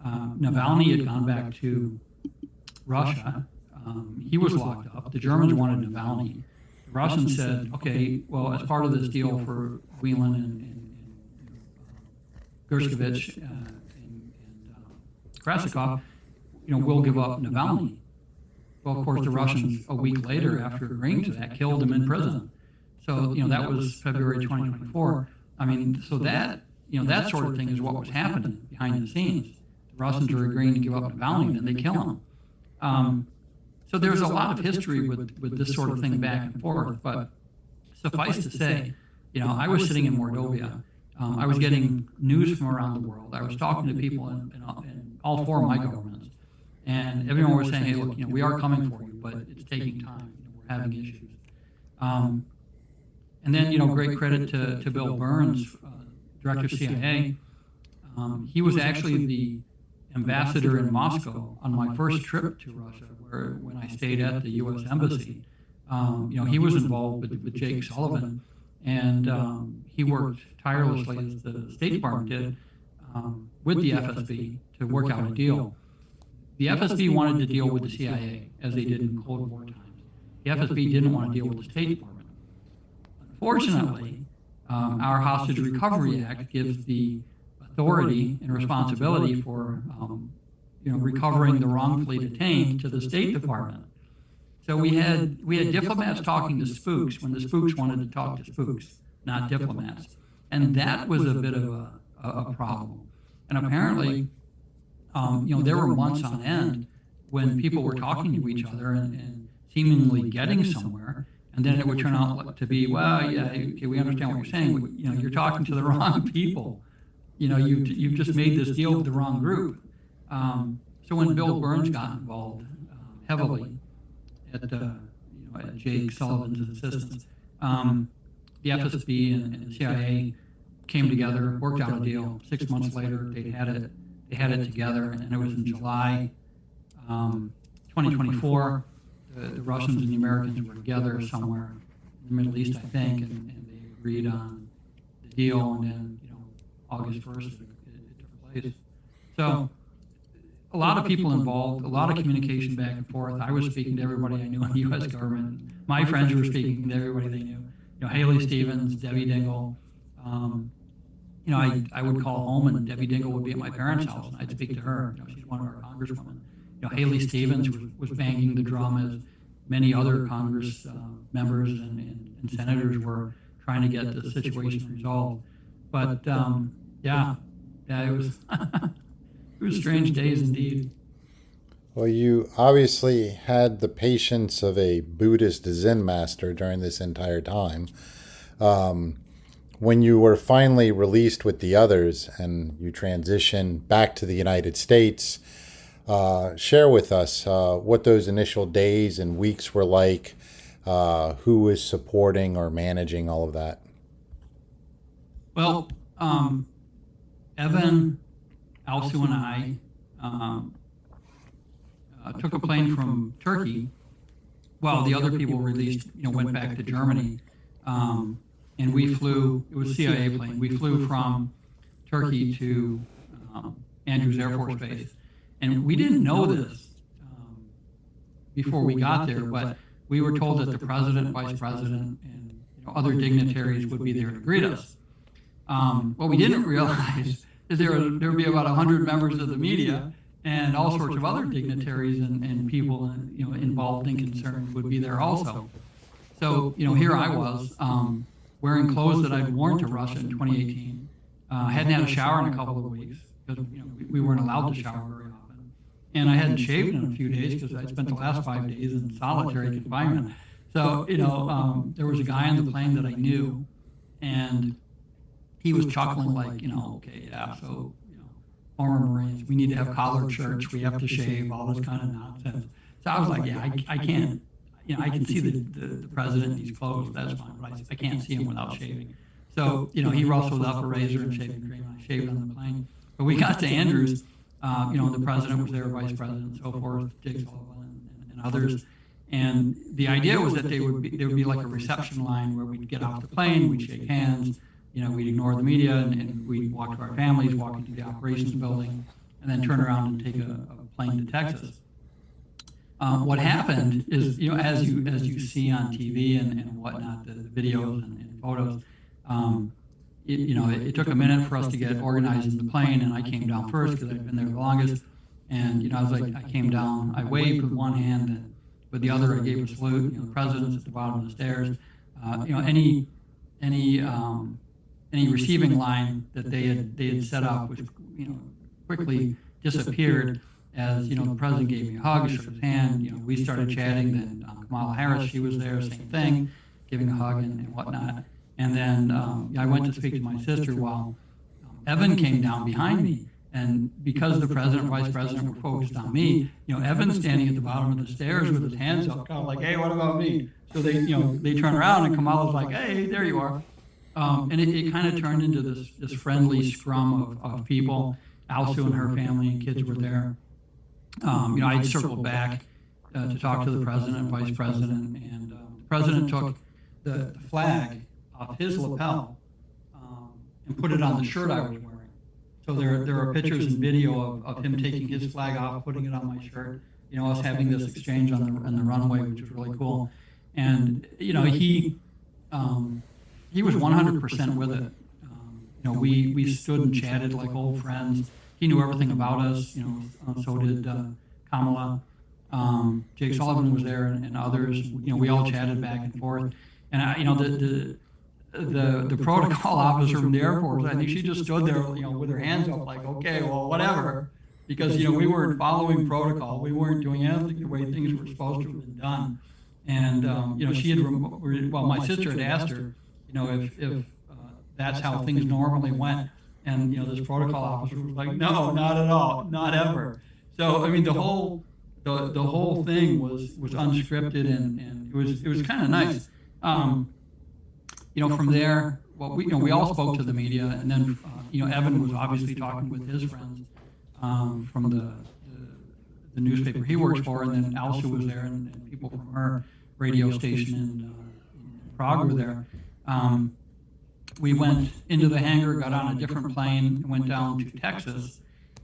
Speaker 2: Navalny had gone back to Russia. He was locked up. The Germans wanted Navalny. The Russians said, okay, well, as part of this deal for Whelan and Gershkovich and Krasikov, we'll give up Navalny. Well, of course, the Russians, a week later, after agreeing to that, killed him in prison. So, that was February 2024. I mean, so that that sort of thing is what was happening behind the scenes. The Russians are agreeing to give up Navalny, and they kill him. So there's a lot of history with this sort of thing back and forth. But suffice to say, I was sitting in Mordovia. I was getting news from around the world. I was talking to people in all 4 of my governments, and everyone was saying, "Hey, look, we are coming for you, but it's taking time. We're having issues." And then, great credit to Bill Burns, director of CIA. He was actually the ambassador in Moscow on my first trip to Russia, when I stayed at the U.S. Embassy. He was involved with Jake Sullivan, and he worked tirelessly, as the State Department did, with the FSB to work out a deal. The FSB wanted to deal with the CIA, as they did in Cold War times. The FSB didn't want to deal with the State Department. Unfortunately, our Hostage Recovery Act gives the authority and responsibility for recovering the wrongfully detained to the State Department. So we had diplomats talking to spooks when the spooks wanted to talk to spooks, not diplomats. And that was a bit of a problem. And apparently, there were months on end when people were talking to each other and seemingly getting somewhere, and then it would turn out to be, well, yeah, okay, we understand what you're saying. You're talking to the wrong people. You've just made this deal with the wrong group. So when Bill Burns got involved heavily at Jake Sullivan's assistance, the FSB and the CIA came together, worked out a deal. 6 months later, they had it together, and it was in July 2024. The Russians and the Americans were together somewhere in the Middle East, I think, and they agreed on the deal, and then August 1st it took place. So a lot of people involved, a lot of communication back and forth. I was speaking to everybody I knew in the U.S. government. My friends were speaking to everybody they knew. Haley Stevens, Debbie Dingell. I would call home and Debbie Dingell would be at my parents' house and I'd speak to her. She's one of our congresswomen. Haley Stevens was banging the drum as many other Congress members and senators were trying to get the situation resolved. But it was it was strange days indeed.
Speaker 1: Well, you obviously had the patience of a Buddhist Zen master during this entire time. When you were finally released with the others and you transitioned back to the United States, share with us what those initial days and weeks were like, who was supporting or managing all of that.
Speaker 2: Well, Evan, Alsu, and I took a plane from Turkey. Well, the other people released, went back to Germany. And we flew, it was a CIA plane. We flew from Turkey to Andrews Air Force Base. And we didn't know this before we got there, but we were told that the president, vice president, and other dignitaries would be there to greet us. What we didn't realize is there would be about 100 members of the media and all sorts of other dignitaries and people involved and concerned would be there also. So here I was wearing clothes that I'd worn to Russia in 2018. Hadn't had a shower in a couple of weeks because we weren't allowed to shower very often, and I hadn't shaved in a few days because I spent the last 5 days in solitary confinement. So there was a guy on the plane that I knew, and he was chuckling like, okay, yeah, so former Marines, we need to have collared shirts, we have to shave, all this kind of nonsense. So I was like, yeah, I can't. I can see the president in these clothes, that's fine, but I can't see him without shaving. So, he rustled up a razor and shaving cream, and I shaved on the plane. But we got to Andrews, the president was there, vice president, and so forth, Jake Sullivan and others. And the idea was that there would be like a reception line where we'd get off the plane, we'd shake hands, we'd ignore the media, and we'd walk to our families, walk into the operations building, and then turn around and take a plane to Texas. What happened is, as you see on TV and whatnot, the videos and photos, it took a minute for us to get organized in the plane, and I came down first because I'd been there the longest. And I was like, I came down, I waved with one hand, and with the other I gave a salute. The president's at the bottom of the stairs. Any receiving line that they had set up was quickly disappeared. As the president gave me a hug, shook his hand. We started chatting. Then Kamala Harris, she was there, same thing, giving a hug and whatnot. And then I went to speak to my sister while Evan came down behind me. And because the president and vice president were focused on me, Evan's standing at the bottom of the stairs with his hands up, kind of like, hey, what about me? So they turn around and Kamala's like, hey, there you are. And it kind of turned into this friendly scrum of people. Alsu and her family and kids were there. I circled back to talk to the president and vice president, and the president took the flag off his lapel and put it on the shirt I was wearing. So there are pictures and video of him taking his flag off, putting it on my shirt. Us having this exchange on the runway, which was really cool. And he was 100% with it. We stood and chatted like old friends. He knew everything about us, so did Kamala. Jake Sullivan was there and others. We all chatted back and forth. And the protocol officer from the Air Force, I think she just stood there, with her hands up, like, okay, well, whatever, because we weren't following protocol. We weren't doing anything the way things were supposed to have been done. And she had, my sister had asked her, if that's how things normally went. And this protocol officer was like, no, not at all, not ever. So the whole thing was unscripted and it was kind of nice. From there, we all spoke to the media, and then Evan was obviously talking with his friends from the newspaper he works for, and then Alsu was there, and people from her radio station in Prague were there. We went into the hangar, got on a different plane, and went down to Texas.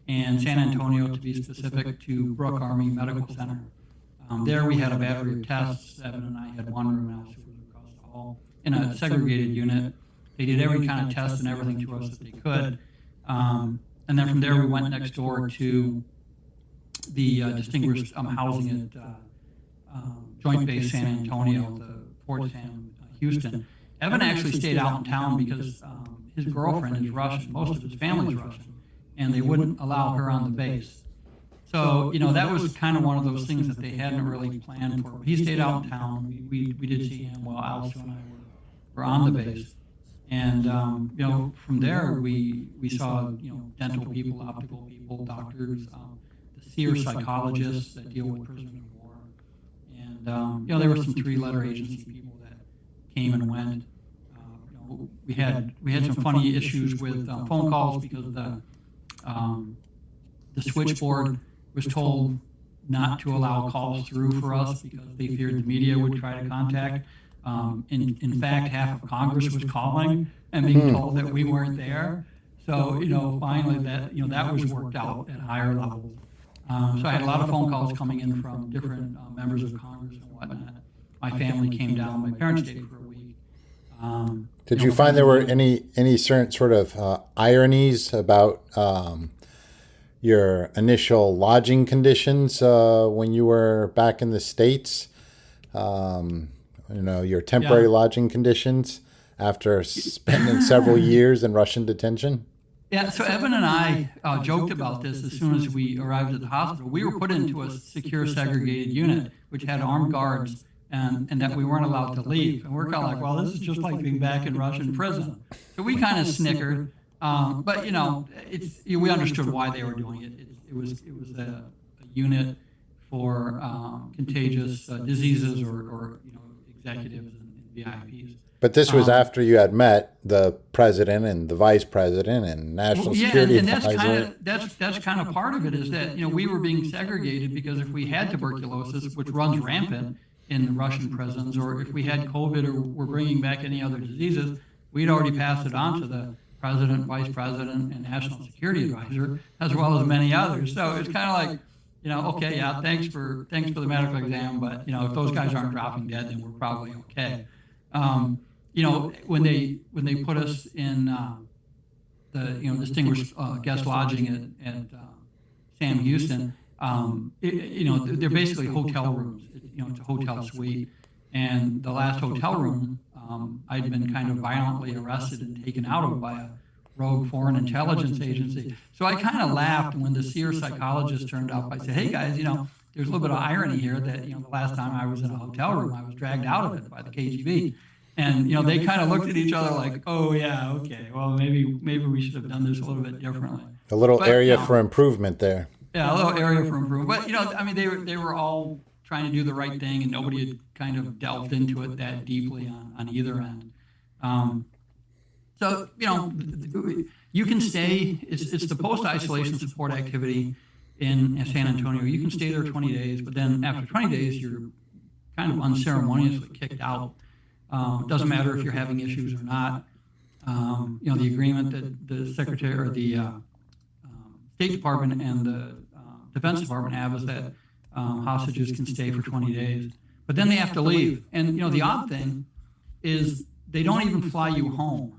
Speaker 2: and San Antonio, to be specific, to Brooke Army Medical Center. There we had a battery of tests. Evan and I had one room, Alice was across the hall, in a segregated unit. They did every kind of test and everything to us that they could. And then from there, we went next door to the distinguished housing at Joint Base San Antonio, the Fort Sam, Houston. Evan actually stayed out in town because his girlfriend is Russian, most of his family's Russian, and they wouldn't allow her on the base. So, that was kind of one of those things that they hadn't really planned for. He stayed out in town. We did see him while Alice and I were on the base. And, from there, we saw, dental people, optical people, doctors, the SEER psychologists that deal with prisoners of war. And, there were some three-letter agency people that came and went. We had some funny issues with phone calls because the switchboard was told not to allow calls through for us because they feared the media would try to contact. In fact, half of Congress was calling and being told that we weren't there. So, finally that was worked out at higher levels. So I had a lot of phone calls coming in from different members of Congress and whatnot. My family came down. My parents stayed for a week.
Speaker 1: Did you find there were any certain sort of ironies about your initial lodging conditions when you were back in the States? Your temporary lodging conditions after spending several years in Russian detention?
Speaker 2: Yeah, so Evan and I joked about this as soon as we arrived at the hospital. We were put into a secure segregated unit, which had armed guards, and that we weren't allowed to leave. And we're kind of like, well, this is just like being back in Russian prison. So we kind of snickered, but we understood why they were doing it. It was a unit for contagious diseases or executives and VIPs.
Speaker 1: But this was after you had met the president and the vice president and national security advisor.
Speaker 2: That's kind of part of it is that we were being segregated because if we had tuberculosis, which runs rampant in the Russian prisons, or if we had COVID or were bringing back any other diseases, we'd already passed it on to the president, vice president, and national security advisor, as well as many others. So it's kind of like, okay, yeah, thanks for the medical exam, but if those guys aren't dropping dead, then we're probably okay. When they put us in the distinguished guest lodging at Sam Houston, they're basically hotel rooms. It's a hotel suite, and the last hotel room I'd been kind of violently arrested and taken out of by a rogue foreign intelligence agency. So I kind of laughed when the SEER psychologist turned up. I said, hey guys, there's a little bit of irony here that, the last time I was in a hotel room, I was dragged out of it by the KGB. And, they kind of looked at each other like, oh yeah, okay, well, maybe we should have done this a little bit differently.
Speaker 1: A little area for improvement there.
Speaker 2: Yeah, a little area for improvement. But, they were all trying to do the right thing, and nobody had kind of delved into it that deeply on either end. So, you can stay, it's the post-isolation support activity in San Antonio. You can stay there 20 days, but then after 20 days, you're kind of unceremoniously kicked out. It doesn't matter if you're having issues or not. The agreement that the Secretary or the State Department and the Defense Department have is that hostages can stay for 20 days, but then they have to leave. And, the odd thing is they don't even fly you home.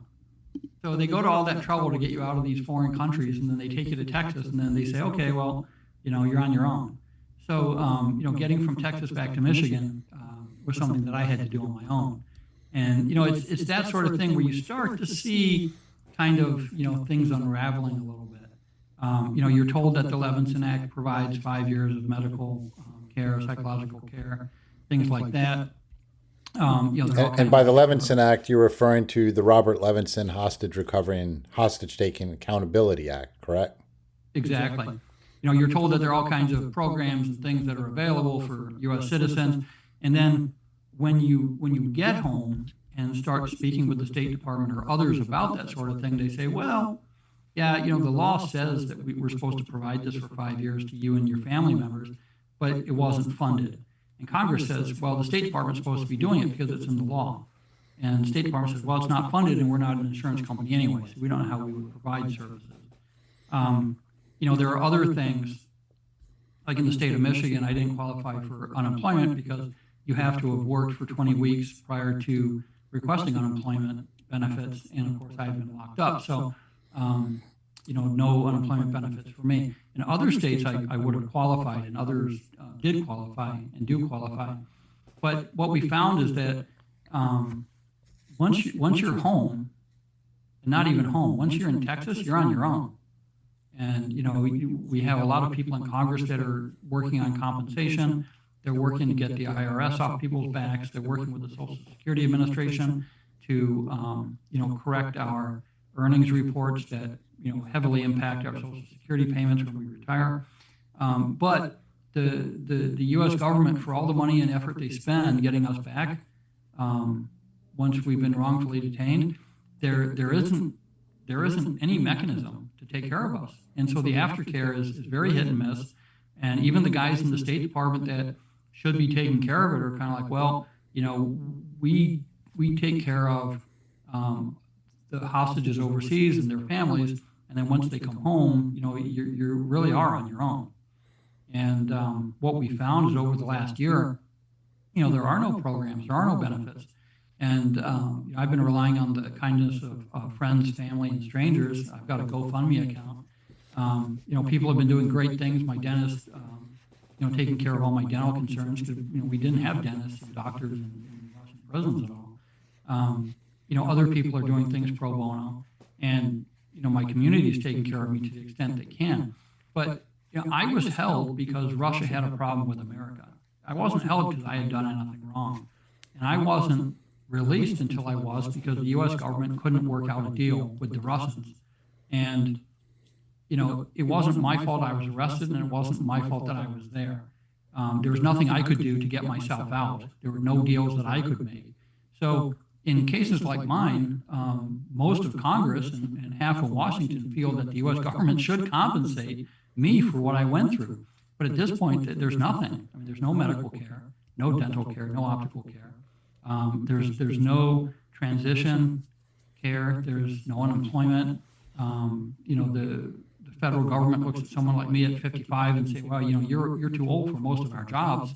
Speaker 2: So they go to all that trouble to get you out of these foreign countries, and then they take you to Texas, and then they say, okay, well, you're on your own. So, getting from Texas back to Michigan was something that I had to do on my own. And, it's that sort of thing where you start to see kind of, things unraveling a little bit. You're told that the Levinson Act provides 5 years of medical care, psychological care, things like that.
Speaker 1: And by the Levinson Act, you're referring to the Robert Levinson Hostage Recovery and Hostage Taking Accountability Act, correct?
Speaker 2: Exactly. You're told that there are all kinds of programs and things that are available for U.S. citizens, and then when you get home and start speaking with the State Department or others about that sort of thing, they say, well, yeah, the law says that we're supposed to provide this for 5 years to you and your family members, but it wasn't funded. And Congress says, well, the State Department's supposed to be doing it because it's in the law. And the State Department says, well, it's not funded and we're not an insurance company anyway, so we don't know how we would provide services. there are other things, like in the state of Michigan, I didn't qualify for unemployment because you have to have worked for 20 weeks prior to requesting unemployment benefits. And of course, I've been locked up. So, no unemployment benefits for me. In other states, I would have qualified, and others did qualify and do qualify. But what we found is that once you're home, and not even home, once you're in Texas, you're on your own. And, we have a lot of people in Congress that are working on compensation. They're working to get the IRS off people's backs. They're working with the Social Security Administration to, correct our earnings reports that, heavily impact our Social Security payments when we retire. But the U.S. government, for all the money and effort they spend getting us back, once we've been wrongfully detained, there isn't any mechanism to take care of us. And so the aftercare is very hit and miss. And even the guys in the State Department that should be taking care of it are kind of like, well, we take care of the hostages overseas and their families, and then once they come home, you really are on your own. And what we found is over the last year, there are no programs, there are no benefits. And I've been relying on the kindness of friends, family, and strangers. I've got a GoFundMe account. People have been doing great things. My dentist, taking care of all my dental concerns because, we didn't have dentists and doctors in Russian prisons at all. Other people are doing things pro bono. And, my community is taking care of me to the extent they can. But, I was held because Russia had a problem with America. I wasn't held because I had done anything wrong. And I wasn't released until I was because the U.S. government couldn't work out a deal with the Russians. And, it wasn't my fault I was arrested, and it wasn't my fault that I was there. There was nothing I could do to get myself out. There were no deals that I could make. So in cases like mine, most of Congress and half of Washington feel that the U.S. government should compensate me for what I went through. But at this point, there's nothing. I mean, there's no medical care, no dental care, no optical care. There's no transition care. There's no unemployment. The federal government looks at someone like me at 55 and say, well, you're too old for most of our jobs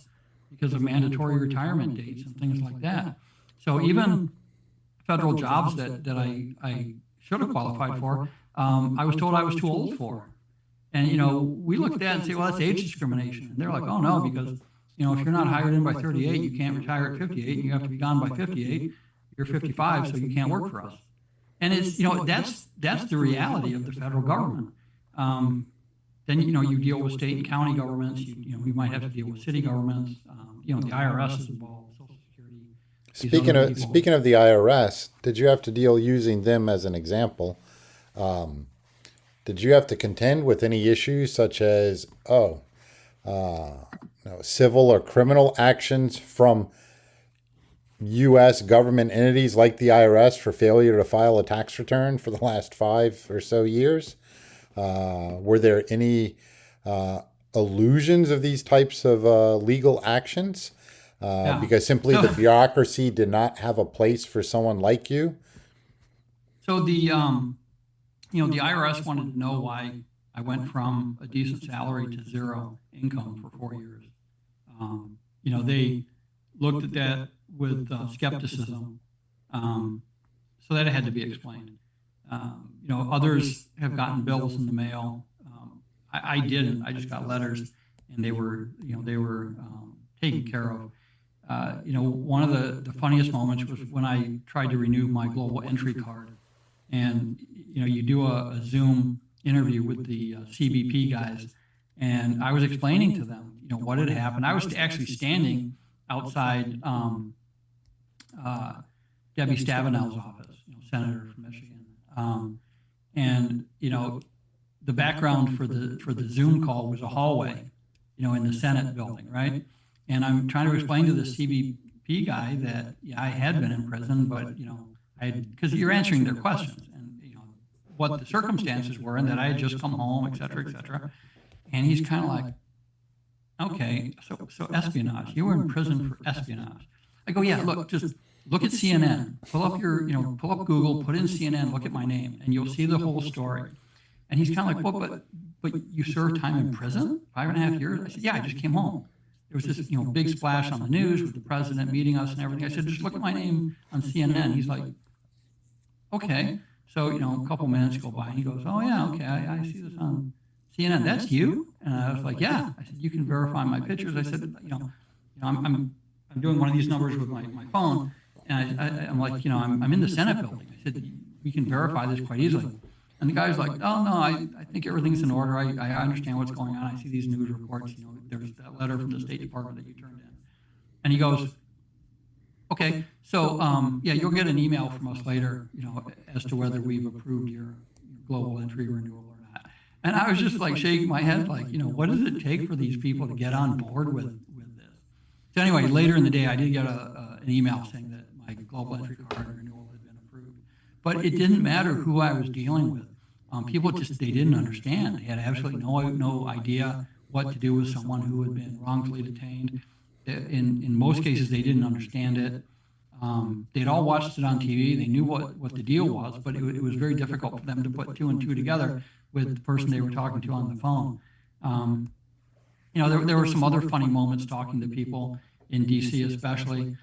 Speaker 2: because of mandatory retirement dates and things like that. So even federal jobs that I should have qualified for, I was told I was too old for. And, we look at that and say, well, that's age discrimination. And they're like, oh, no, because, if you're not hired in by 38, you can't retire at 58, and you have to be gone by 58. You're 55, so you can't work for us. And it's, that's the reality of the federal government. Then, you deal with state and county governments. You might have to deal with city governments. The IRS is involved, Social Security.
Speaker 1: Speaking of the IRS, did you have to deal using them as an example? Did you have to contend with any issues such as, civil or criminal actions from U.S. government entities like the IRS for failure to file a tax return for the last 5 or so years? Were there any illusions of these types of legal actions? Because simply the bureaucracy did not have a place for someone like you?
Speaker 2: So the IRS wanted to know why I went from a decent salary to zero income for 4 years. They looked at that with skepticism, so that had to be explained. Others have gotten bills in the mail. I didn't. I just got letters, and they were taken care of. One of the funniest moments was when I tried to renew my global entry card, and you do a Zoom interview with the CBP guys, and I was explaining to them, what had happened. I was actually standing outside Debbie Stavenow's office, senator from Michigan, and the background for the Zoom call was a hallway, in the Senate building, right? And I'm trying to explain to the CBP guy that I had been in prison, but because you're answering their questions and what the circumstances were, and that I had just come home, et cetera, et cetera. And he's kind of like, okay, so espionage. You were in prison for espionage. I go, yeah. Look, just look at CNN. Pull up pull up Google, put in CNN, look at my name, and you'll see the whole story. And he's kind of like, well, but you served time in prison, 5.5 years? I said, yeah, I just came home. There was this, big splash on the news with the president meeting us and everything. I said, just look at my name on CNN. He's like, okay. So, a couple minutes go by and he goes, oh yeah, okay, I see this on CNN. That's you? And I was like, yeah. I said, you can verify my pictures. I said, I'm doing one of these numbers with my phone. And I'm like, I'm in the Senate building. I said, we can verify this quite easily. And the guy's like, oh, no, I think everything's in order. I understand what's going on. I see these news reports. There's that letter from the State Department that you turned in. And he goes, okay, so, yeah, you'll get an email from us later, as to whether we've approved your global entry renewal or not. And I was just like shaking my head, like, what does it take for these people to get on board with this? So anyway, later in the day, I did get an email saying that my global entry card renewal had been approved. But it didn't matter who I was dealing with. People just, they didn't understand. They had absolutely no idea what to do with someone who had been wrongfully detained. In most cases, they didn't understand it. They'd all watched it on TV. They knew what the deal was, but it was very difficult for them to put two and two together with the person they were talking to on the phone. There were some other funny moments talking to people in D.C. especially.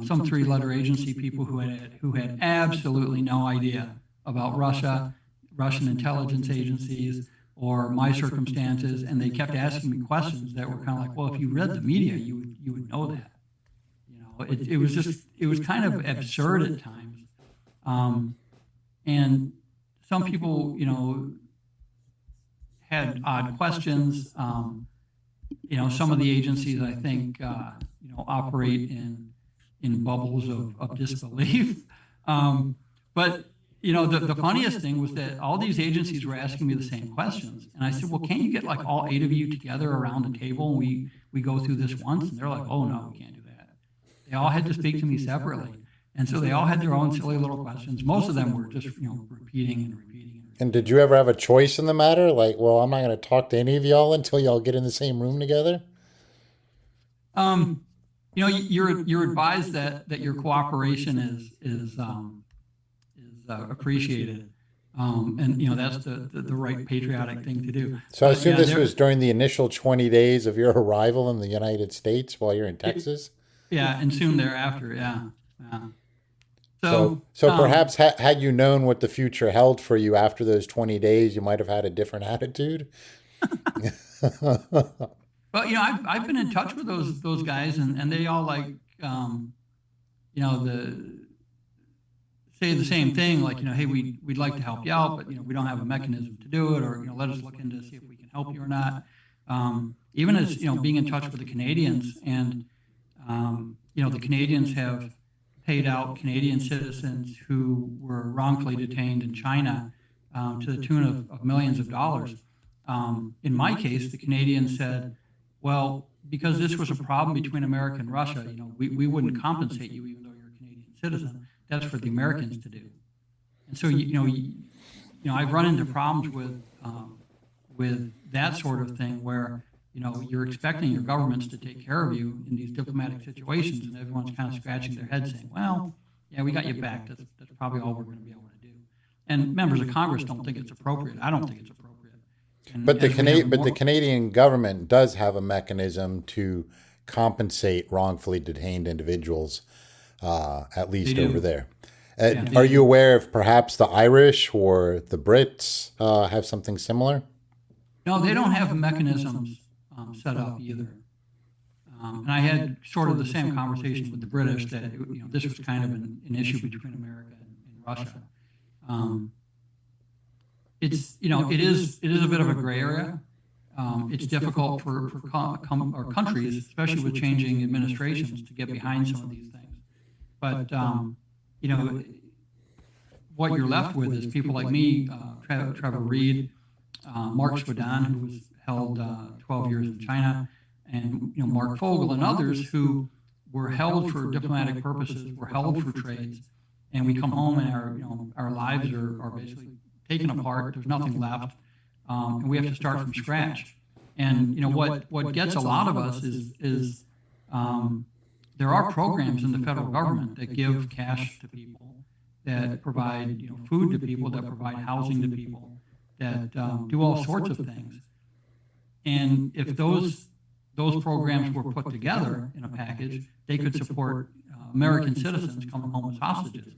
Speaker 2: Some three-letter agency people who had absolutely no idea about Russia, Russian intelligence agencies, or my circumstances, and they kept asking me questions that were kind of like, well, if you read the media, you would know that. It was kind of absurd at times. And some people, had odd questions. Some of the agencies, I think, operate in bubbles of disbelief. But the funniest thing was that all these agencies were asking me the same questions. And I said, well, can't you get like all 8 of you together around the table and we go through this once? And they're like, oh, no, we can't do that. They all had to speak to me separately. And so they all had their own silly little questions. Most of them were just, repeating and repeating.
Speaker 1: And did you ever have a choice in the matter? Like, well, I'm not going to talk to any of y'all until y'all get in the same room together?
Speaker 2: You're advised that your cooperation is appreciated. And that's the right patriotic thing to do.
Speaker 1: So I assume this was during the initial 20 days of your arrival in the United States while you're in Texas?
Speaker 2: Yeah, and soon thereafter, yeah.
Speaker 1: So perhaps had you known what the future held for you after those 20 days, you might have had a different attitude?
Speaker 2: Well, I've been in touch with those guys, and they all like, say the same thing, like, hey, we'd like to help you out, but, we don't have a mechanism to do it, or, let us look into see if we can help you or not. Even as, being in touch with the Canadians, and, the Canadians have paid out Canadian citizens who were wrongfully detained in China to the tune of millions of dollars. In my case, the Canadians said, well, because this was a problem between America and Russia, we wouldn't compensate you even though you're a Canadian citizen. That's for the Americans to do. And so, I've run into problems with that sort of thing where, you're expecting your governments to take care of you in these diplomatic situations, and everyone's kind of scratching their head saying, well, yeah, we got you back. That's probably all we're going to be able to do. And members of Congress don't think it's appropriate. I don't think it's appropriate. And
Speaker 1: but the Canadian government does have a mechanism to compensate wrongfully detained individuals, at least over there. Are you aware if perhaps the Irish or the Brits have something similar?
Speaker 2: No, they don't have mechanisms set up either. And I had sort of the same conversation with the British that this was kind of an issue between America and Russia. It is a bit of a gray area. It's difficult for countries, especially with changing administrations, to get behind some of these things. But what you're left with is people like me, Trevor Reed, Mark Swadan, who was held 12 years in China, and Mark Fogel and others who were held for diplomatic purposes, were held for trades, and we come home and our lives are basically taken apart. There's nothing left, and we have to start from scratch. And what gets a lot of us is there are programs in the federal government that give cash to people, that provide food to people, that provide housing to people. that do all sorts of things. And if those programs were put together in a package, they could support American citizens coming home as hostages.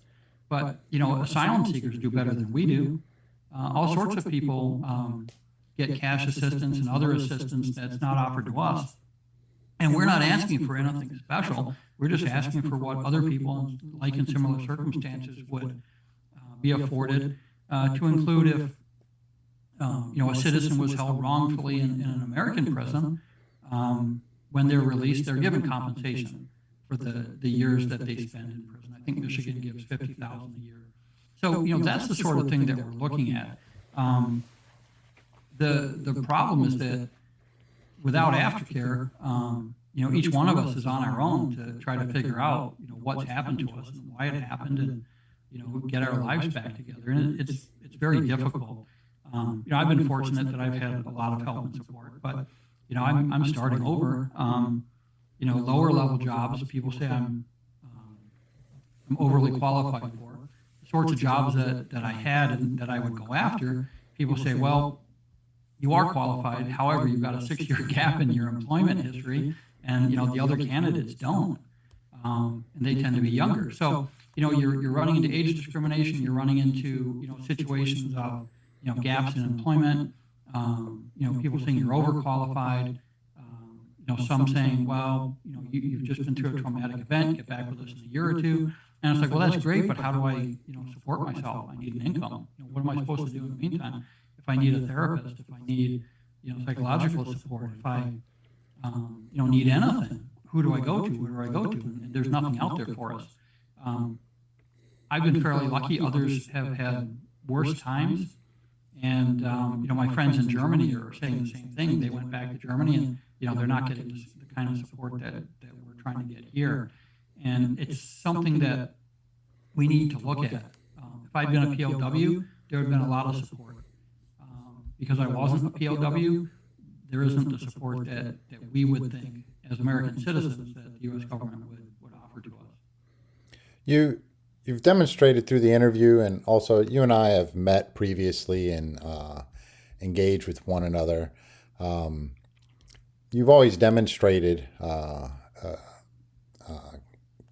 Speaker 2: But, asylum seekers do better than we do. All sorts of people get cash assistance and other assistance that's not offered to us. And we're not asking for anything special. We're just asking for what other people, like in similar circumstances, would be afforded, to include if, a citizen was held wrongfully in an American prison. When they're released, they're given compensation for the years that they spend in prison. I think Michigan gives $50,000 a year. So, that's the sort of thing that we're looking at. The problem is that without aftercare, each one of us is on our own to try to figure out, what's happened to us and why it happened, and get our lives back together. And it's very difficult. I've been fortunate that I've had a lot of help and support, but I'm starting over. Lower level jobs, people say I'm overly qualified for. The sorts of jobs that I had and that I would go after, people say, well, you are qualified. However, you've got a 6-year gap in your employment history, and the other candidates don't, and they tend to be younger. So you're running into age discrimination. You're running into situations of gaps in employment. People saying you're overqualified. Some saying, well, you've just been through a traumatic event. Get back with us in a year or two. And it's like, well, that's great, but how do I support myself? I need an income. What am I supposed to do in the meantime? If I need a therapist, if I need psychological support, if I need anything, who do I go to? Where do I go to? And there's nothing out there for us. I've been fairly lucky. Others have had worse times. And, my friends in Germany are saying the same thing. They went back to Germany and, they're not getting the kind of support that we're trying to get here. And it's something that we need to look at. If I'd been a POW, there would have been a lot of support. Because I wasn't a POW, there isn't the support that we would think as American citizens that the U.S. government would offer to us.
Speaker 1: You've demonstrated through the interview, and also you and I have met previously and engaged with one another. You've always demonstrated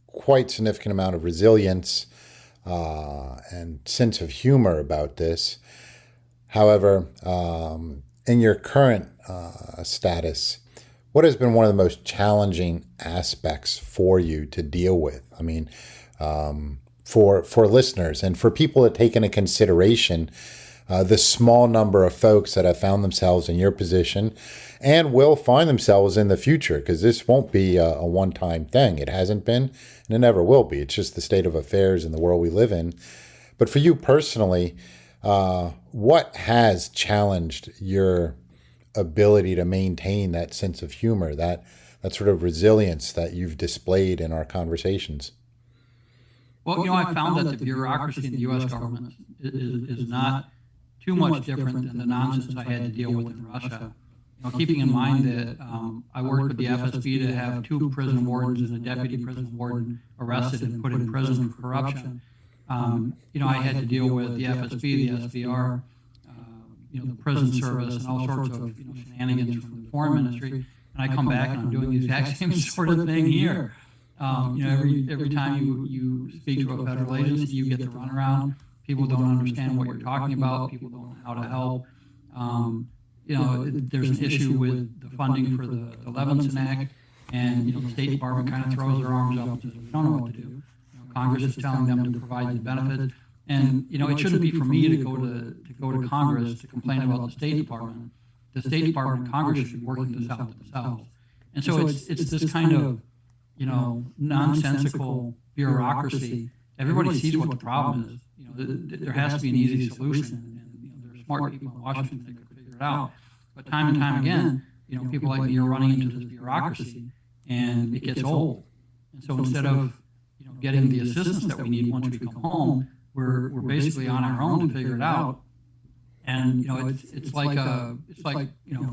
Speaker 1: quite significant amount of resilience and sense of humor about this. However, in your current status, what has been one of the most challenging aspects for you to deal with? I mean, for listeners and for people to take into consideration the small number of folks that have found themselves in your position and will find themselves in the future, because this won't be a one-time thing. It hasn't been, and it never will be. It's just the state of affairs in the world we live in. But for you personally, what has challenged your ability to maintain that sense of humor, that sort of resilience that you've displayed in our conversations?
Speaker 2: Well, I found that the bureaucracy in the U.S. government is not too much different than the nonsense I had to deal with in Russia. Keeping in mind that I worked with the FSB to have 2 prison wardens and a deputy prison warden arrested and put in prison for corruption. I had to deal with the FSB, the SVR, the prison service, and all sorts of shenanigans from the foreign ministry. And I come back and I'm doing the exact same sort of thing here. Every time you speak to a federal agency, you get the runaround. People don't understand what you're talking about. People don't know how to help. There's an issue with the funding for the Levinson Act, and the State Department kind of throws their arms up and says, we don't know what to do. Congress is telling them to provide the benefits, and it shouldn't be for me to go to Congress to complain about the State Department. The State Department and Congress should be working this out themselves. And so it's this kind of nonsensical bureaucracy. Everybody sees what the problem is. There has to be an easy solution, and there are smart people in Washington that could figure it out. But time and time again, people like me are running into this bureaucracy, and it gets old. And so instead of getting the assistance that we need once we come home, we're basically on our own to figure it out. And it's like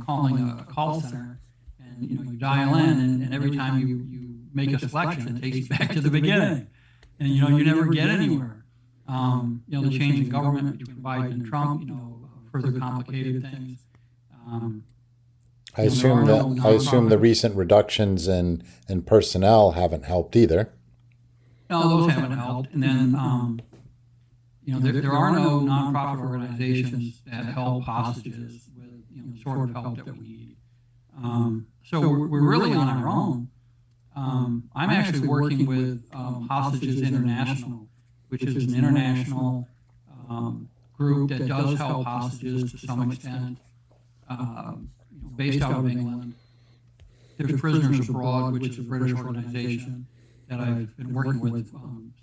Speaker 2: calling a call center, and you dial in, and every time you make a selection, it takes you back to the beginning, and you never get anywhere. The change in government between Biden and Trump, further complicated things.
Speaker 1: I
Speaker 2: You know, there are
Speaker 1: assume
Speaker 2: no
Speaker 1: that I assume the
Speaker 2: nonprofit-
Speaker 1: recent reductions in personnel haven't helped either.
Speaker 2: No, those haven't helped. And then, there are no nonprofit organizations that help hostages with, the sort of help that we need. So we're really on our own. I'm actually working with Hostages International, which is an international group that does help hostages to some extent, based out of England. There's Prisoners Abroad, which is a British organization that I've been working with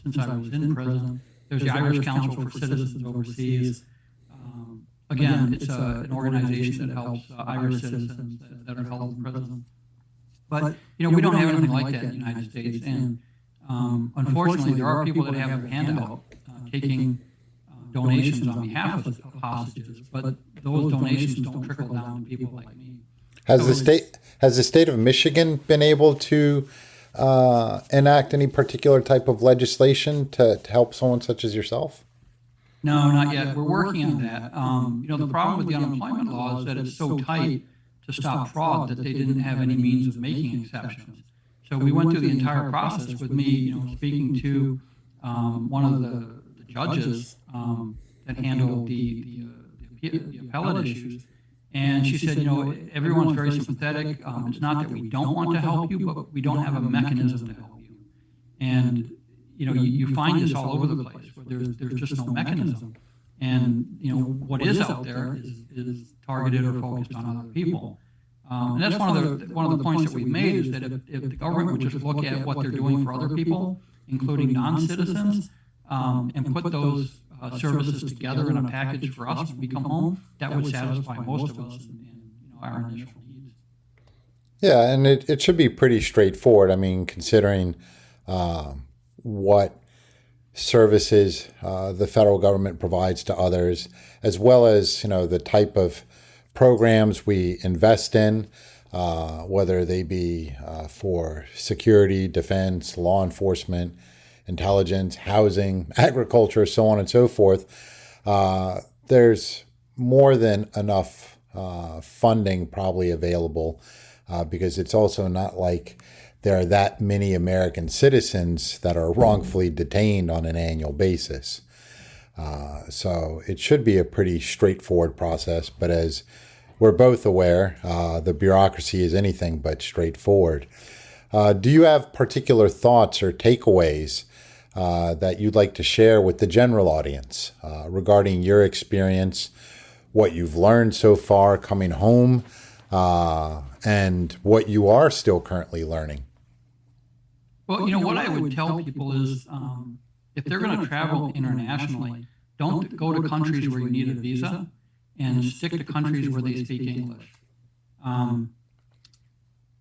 Speaker 2: since I was in prison. There's the Irish Council for Citizens Overseas. Again, it's an organization that helps Irish citizens that are held in prison. But, we don't have anything like that in the United States. And unfortunately, there are people that have their hand out taking donations on behalf of hostages, but those donations don't trickle down to people like me.
Speaker 1: Has the state of Michigan been able to enact any particular type of legislation to help someone such as yourself?
Speaker 2: No, not yet. We're working on that. The problem with the unemployment law is that it's so tight to stop fraud that they didn't have any means of making exceptions. So we went through the entire process with me, speaking to one of the judges that handled the appellate issues. And she said, everyone's very sympathetic. It's not that we don't want to help you, but we don't have a mechanism to help you. And, you find this all over the place where there's just no mechanism. And, what is out there is targeted or focused on other people. And that's one of the points that we've made is that if the government would just look at what they're doing for other people, including non-citizens, and put those services together in a package for us when we come home, that would satisfy most of us in our initial needs.
Speaker 1: Yeah, and it should be pretty straightforward. I mean, considering what services the federal government provides to others, as well as the type of programs we invest in, whether they be for security, defense, law enforcement, intelligence, housing, agriculture, so on and so forth. There's more than enough funding probably available because it's also not like there are that many American citizens that are wrongfully detained on an annual basis. So it should be a pretty straightforward process, but as we're both aware, the bureaucracy is anything but straightforward. Do you have particular thoughts or takeaways that you'd like to share with the general audience regarding your experience, what you've learned so far coming home, and what you are still currently learning?
Speaker 2: Well, what I would tell people is if they're going to travel internationally, don't go to countries where you need a visa and stick to countries where they speak English.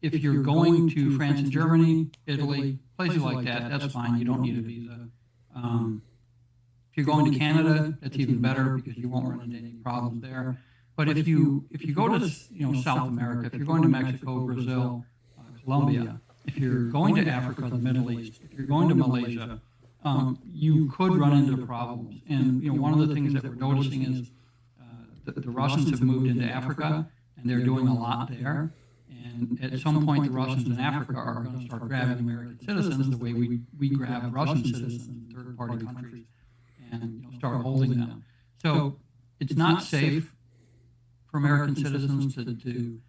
Speaker 2: If you're going to France and Germany, Italy, places like that, that's fine. You don't need a visa. If you're going to Canada, that's even better because you won't run into any problems there. But if you go to South America, if you're going to Mexico, Brazil, Colombia, if you're going to Africa, the Middle East, if you're going to Malaysia, you could run into problems. And one of the things that we're noticing is the Russians have moved into Africa, and they're doing a lot there. And at some point, the Russians in Africa are going to start grabbing American citizens the way we grab Russian citizens in third-party countries and start holding them. So it's not safe for American citizens to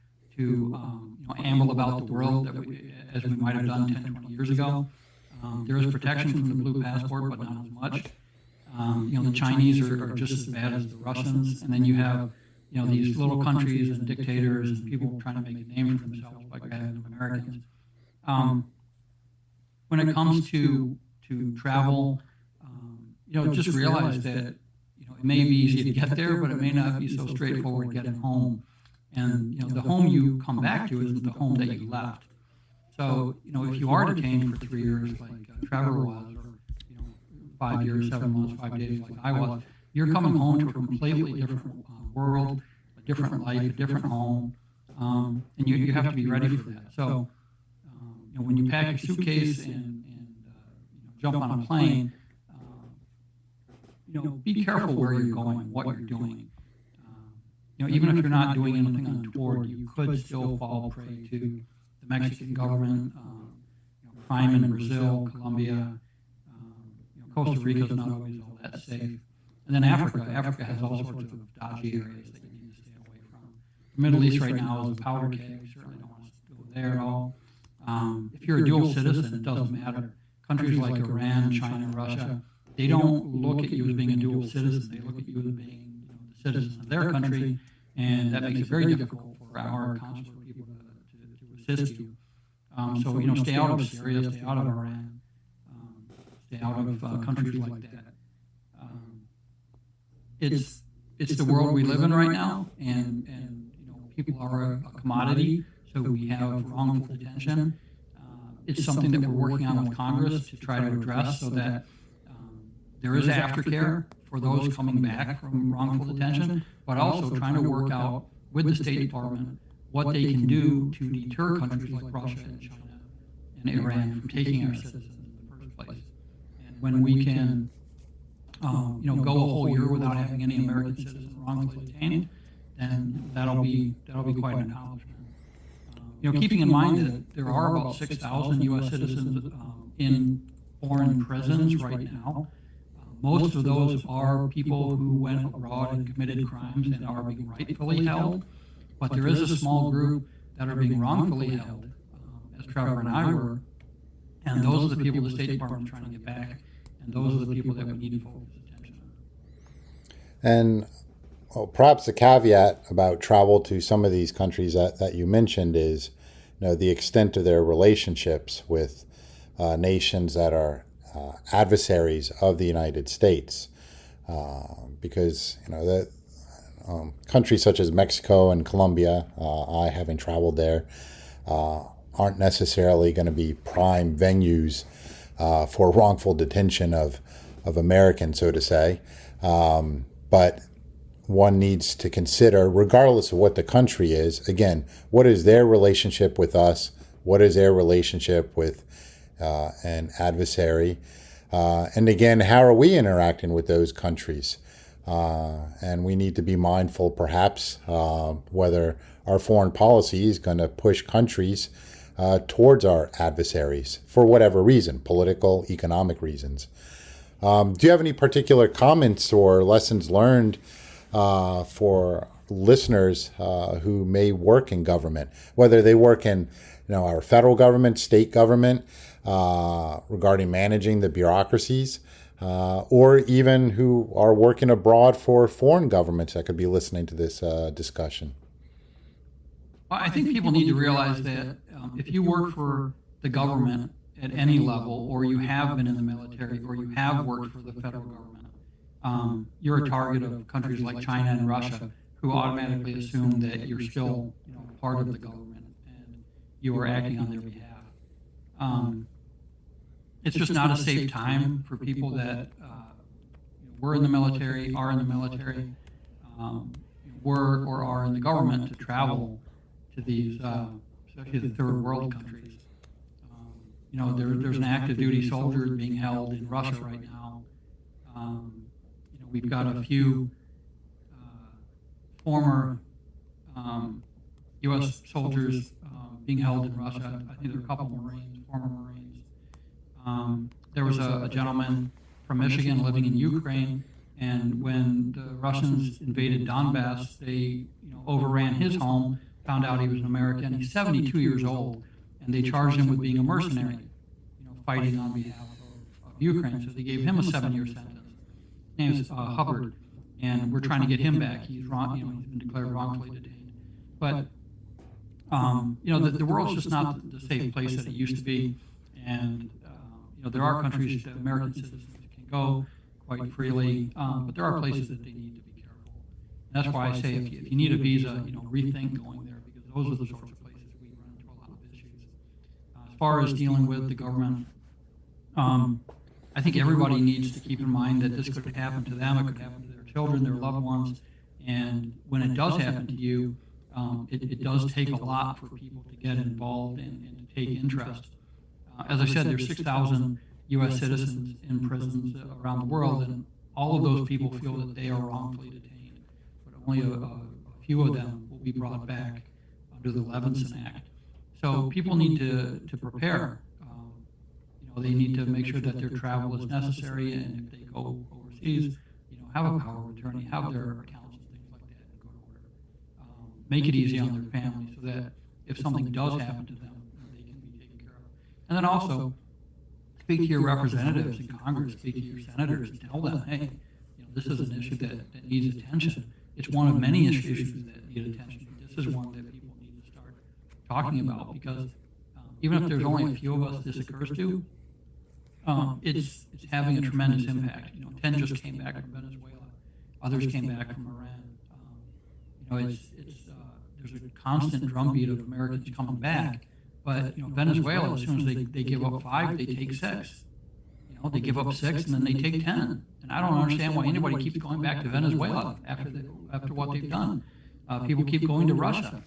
Speaker 2: amble about the world as we might have done 10, 20 years ago. There is protection from the blue passport, but not as much. The Chinese are just as bad as the Russians, and then you have these little countries and dictators and people trying to make a name for themselves by grabbing Americans. When it comes to travel, just realize that it may be easy to get there, but it may not be so straightforward getting home. And the home you come back to isn't the home that you left. So if you are detained for 3 years, like Trevor was, or 5 years, 7 months, 5 days, like I was, you're coming home to a completely different world, a different life, a different home, and you have to be ready for that. So when you pack your suitcase and jump on a plane, be careful where you're going, what you're doing. even if you're not doing anything untoward, you could still fall prey to the Mexican government, crime in Brazil, Colombia, Costa Rica is not always all that safe. And then Africa. Africa has all sorts of dodgy areas that you need to stay away from. The Middle East right now is a powder keg. We certainly don't want to go there at all. If you're a dual citizen, it doesn't matter. Countries like Iran, China, Russia, they don't look at you as being a dual citizen. They look at you as being the citizen of their country, and that makes it very difficult for our consular people to assist you. So, stay out of Syria, stay out of Iran, stay out of countries like that. It's the world we live in right now, and people are a commodity, so we have wrongful detention. It's something that we're working on with Congress to try to address so that there is aftercare for those coming back from wrongful detention, but also trying to work out with the State Department what they can do to deter countries like Russia and China and Iran from taking our citizens in the first place. And when we can go a whole year without having any American citizen wrongfully detained, then that'll be quite an accomplishment. Keeping in mind that there are about 6,000 U.S. citizens in foreign prisons right now. Most of those are people who went abroad and committed crimes and are being rightfully held, but there is a small group that are being wrongfully held, as Trevor and I were, and those are the people the State Department is trying to get back, and those are the people that we need to focus attention on.
Speaker 1: And perhaps a caveat about travel to some of these countries that you mentioned is, the extent of their relationships with nations that are adversaries of the United States, because countries such as Mexico and Colombia, I haven't traveled there, aren't necessarily going to be prime venues for wrongful detention of Americans, so to say, but one needs to consider, regardless of what the country is, again, what is their relationship with us? What is their relationship with an adversary? And again, how are we interacting with those countries? And we need to be mindful, perhaps, whether our foreign policy is going to push countries towards our adversaries for whatever reason, political, economic reasons. Do you have any particular comments or lessons learned for listeners who may work in government, whether they work in our federal government, state government, regarding managing the bureaucracies, or even who are working abroad for foreign governments that could be listening to this discussion?
Speaker 2: Well, I think people need to realize that if you work for the government at any level, or you have been in the military, or you have worked for the federal government, you're a target of countries like China and Russia, who automatically assume that you're still part of the government and you are acting on their behalf. It's just not a safe time for people that were in the military, are in the military, were or are in the government to travel to these, especially the third world countries. There's an active duty soldier being held in Russia right now. We've got a few former U.S. soldiers being held in Russia. I think there are a couple Marines, former Marines. There was a gentleman from Michigan living in Ukraine, and when the Russians invaded Donbass, they overran his home, found out he was an American. He's 72 years old, and they charged him with being a mercenary, fighting on behalf of Ukraine. So they gave him a 7-year sentence. His name is Hubbard, and we're trying to get him back. He's wrong, he's been declared wrongfully detained. But the world's just not the safe place that it used to be, and there are countries that American citizens can go quite freely, but there are places that they need to be careful. And that's why I say if you need a visa, rethink going there, because those are the sorts of places we run into a lot of issues. As far as dealing with the government, I think everybody needs to keep in mind that this could happen to them, it could happen to their children, their loved ones, and when it does happen to you, it does take a lot for people to get involved and to take interest. As I said, there's 6,000 U.S. citizens in prisons around the world, and all of those people feel that they are wrongfully detained, but only a a few of them will be brought back under the Levinson Act. So people need to prepare. They need to make sure that their travel is necessary, and if they go overseas, have a power of attorney, have their accounts and things like that in good order. Make it easy on their family so that if something does happen to them, they can be taken care of. And then also, speak to your representatives in Congress, speak to your senators, and tell them, hey, this is an issue that needs attention. It's one of many issues that need attention. This is one that people need to start talking about, because even if there's only a few of us this occurs to, it's having a tremendous impact. 10 just came back from Venezuela, others came back from Iran. There's a constant drumbeat of Americans coming back, but Venezuela, as soon as they give up 5, they take 6. They give up 6 and then they take 10. And I don't understand why anybody keeps going back to Venezuela after what they've done. People keep going to Russia.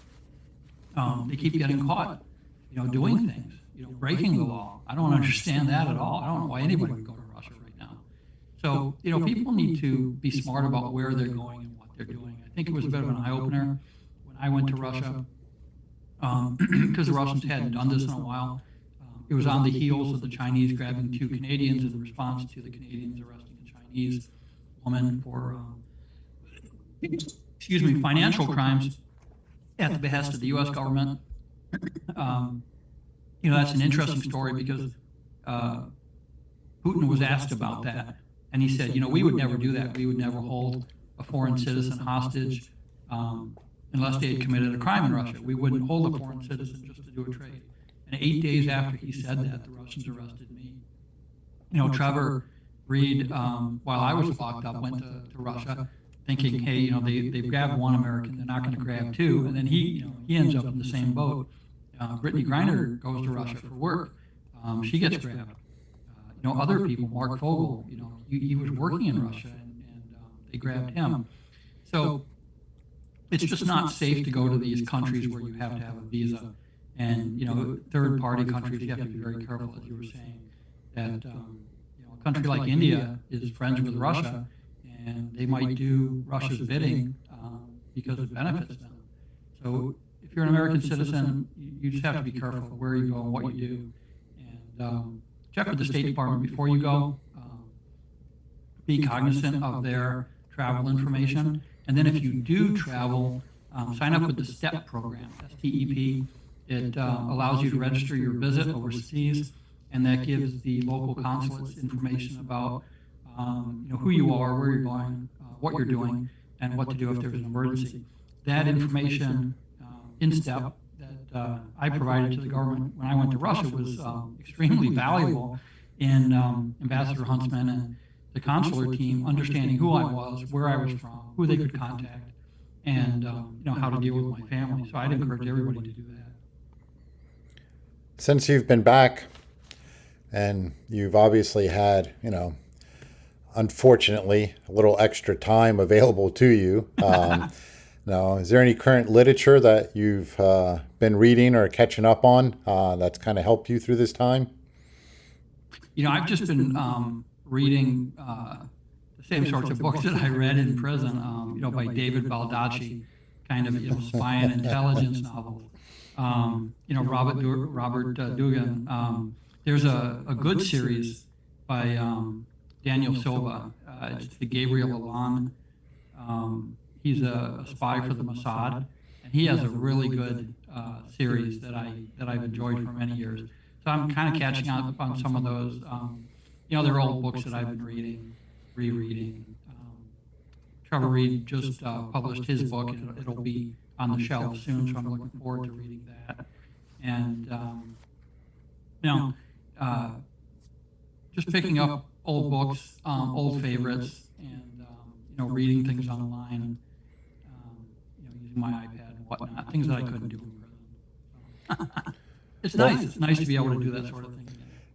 Speaker 2: They keep getting caught, doing things, breaking the law. I don't understand that at all. I don't know why anybody would go to Russia right now. So, people need to be smart about where they're going and what they're doing. I think it was a bit of an eye-opener when I went to Russia, because the Russians hadn't done this in a while. It was on the heels of the Chinese grabbing 2 Canadians in response to the Canadians arresting a Chinese woman for, financial crimes at the behest of the U.S. government. That's an interesting story, because Putin was asked about that, and he said, we would never do that. We would never hold a foreign citizen hostage unless they had committed a crime in Russia. We wouldn't hold a foreign citizen just to do a trade. And 8 days after he said that, the Russians arrested me. Trevor Reed, while I was locked up, went to Russia thinking, hey, they've grabbed 1 American, they're not going to grab 2. And then he ends up in the same boat. Brittany Griner goes to Russia for work. She gets grabbed. Other people, Mark Fogel, he was working in Russia, and they grabbed him. So it's just not safe to go to these countries where you have to have a visa. And, third-party countries, you have to be very careful, as you were saying, that, a country like India is friends with Russia, and they might do Russia's bidding because it benefits them. So if you're an American citizen, you just have to be careful where you go and what you do. And check with the State Department before you go. Be cognizant of their travel information. And then if you do travel, sign up with the STEP program, STEP. It allows you to register your visit overseas, and that gives the local consulates information about who you are, where you're going, what you're doing, and what to do if there's an emergency. That information in STEP that I provided to the government when I went to Russia was extremely valuable in Ambassador Huntsman and the consular team understanding who I was, where I was from, who they could contact, and how to deal with my family. So I'd encourage everybody to do that.
Speaker 1: Since you've been back, and you've obviously had, unfortunately, a little extra time available to you. Now, is there any current literature that you've been reading or catching up on that's kind of helped you through this time?
Speaker 2: I've just been reading the same sorts of books that I read in prison, by David Baldacci, kind of, spy and intelligence novels. Robert Dugan. There's a good series by Daniel Silva. It's the Gabriel Alon. He's a spy for the Mossad, and he has a really good series that I've enjoyed for many years. So I'm kind of catching up on some of those. They're old books that I've been rereading. Trevor Reed just published his book, and it'll be on the shelf soon, so I'm looking forward to reading that. And just picking up old books, old favorites, and reading things online, using my iPad and whatnot, things that I couldn't do in prison. It's nice. It's nice to be able to do that sort of thing.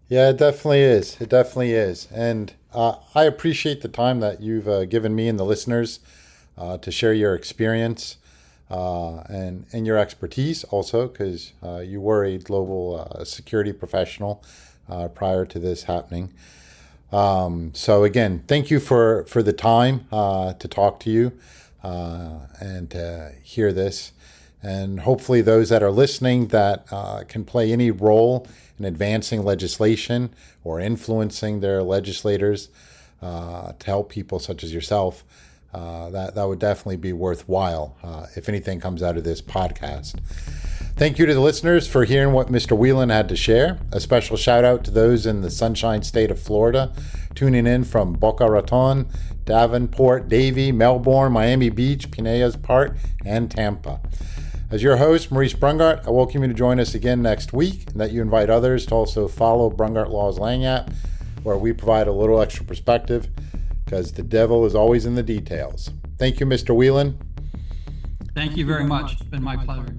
Speaker 1: Yeah, it definitely is. It definitely is. And I appreciate the time that you've given me and the listeners to share your experience and your expertise also, because you were a global security professional prior to this happening. So again, thank you for the time to talk to you. and to hear this. And hopefully those that are listening that can play any role in advancing legislation or influencing their legislators to help people such as yourself, that would definitely be worthwhile if anything comes out of this podcast. Thank you to the listeners for hearing what Mr. Whelan had to share. A special shout out to those in the Sunshine State of Florida, tuning in from Boca Raton, Davenport, Davie, Melbourne, Miami Beach, Pinellas Park, and Tampa. As your host, Maurice Brungart, I welcome you to join us again next week, and that you invite others to also follow Brungart Law's Lanyap, where we provide a little extra perspective, because the devil is always in the details. Thank you, Mr. Whelan.
Speaker 2: Thank you very much. It's been my pleasure.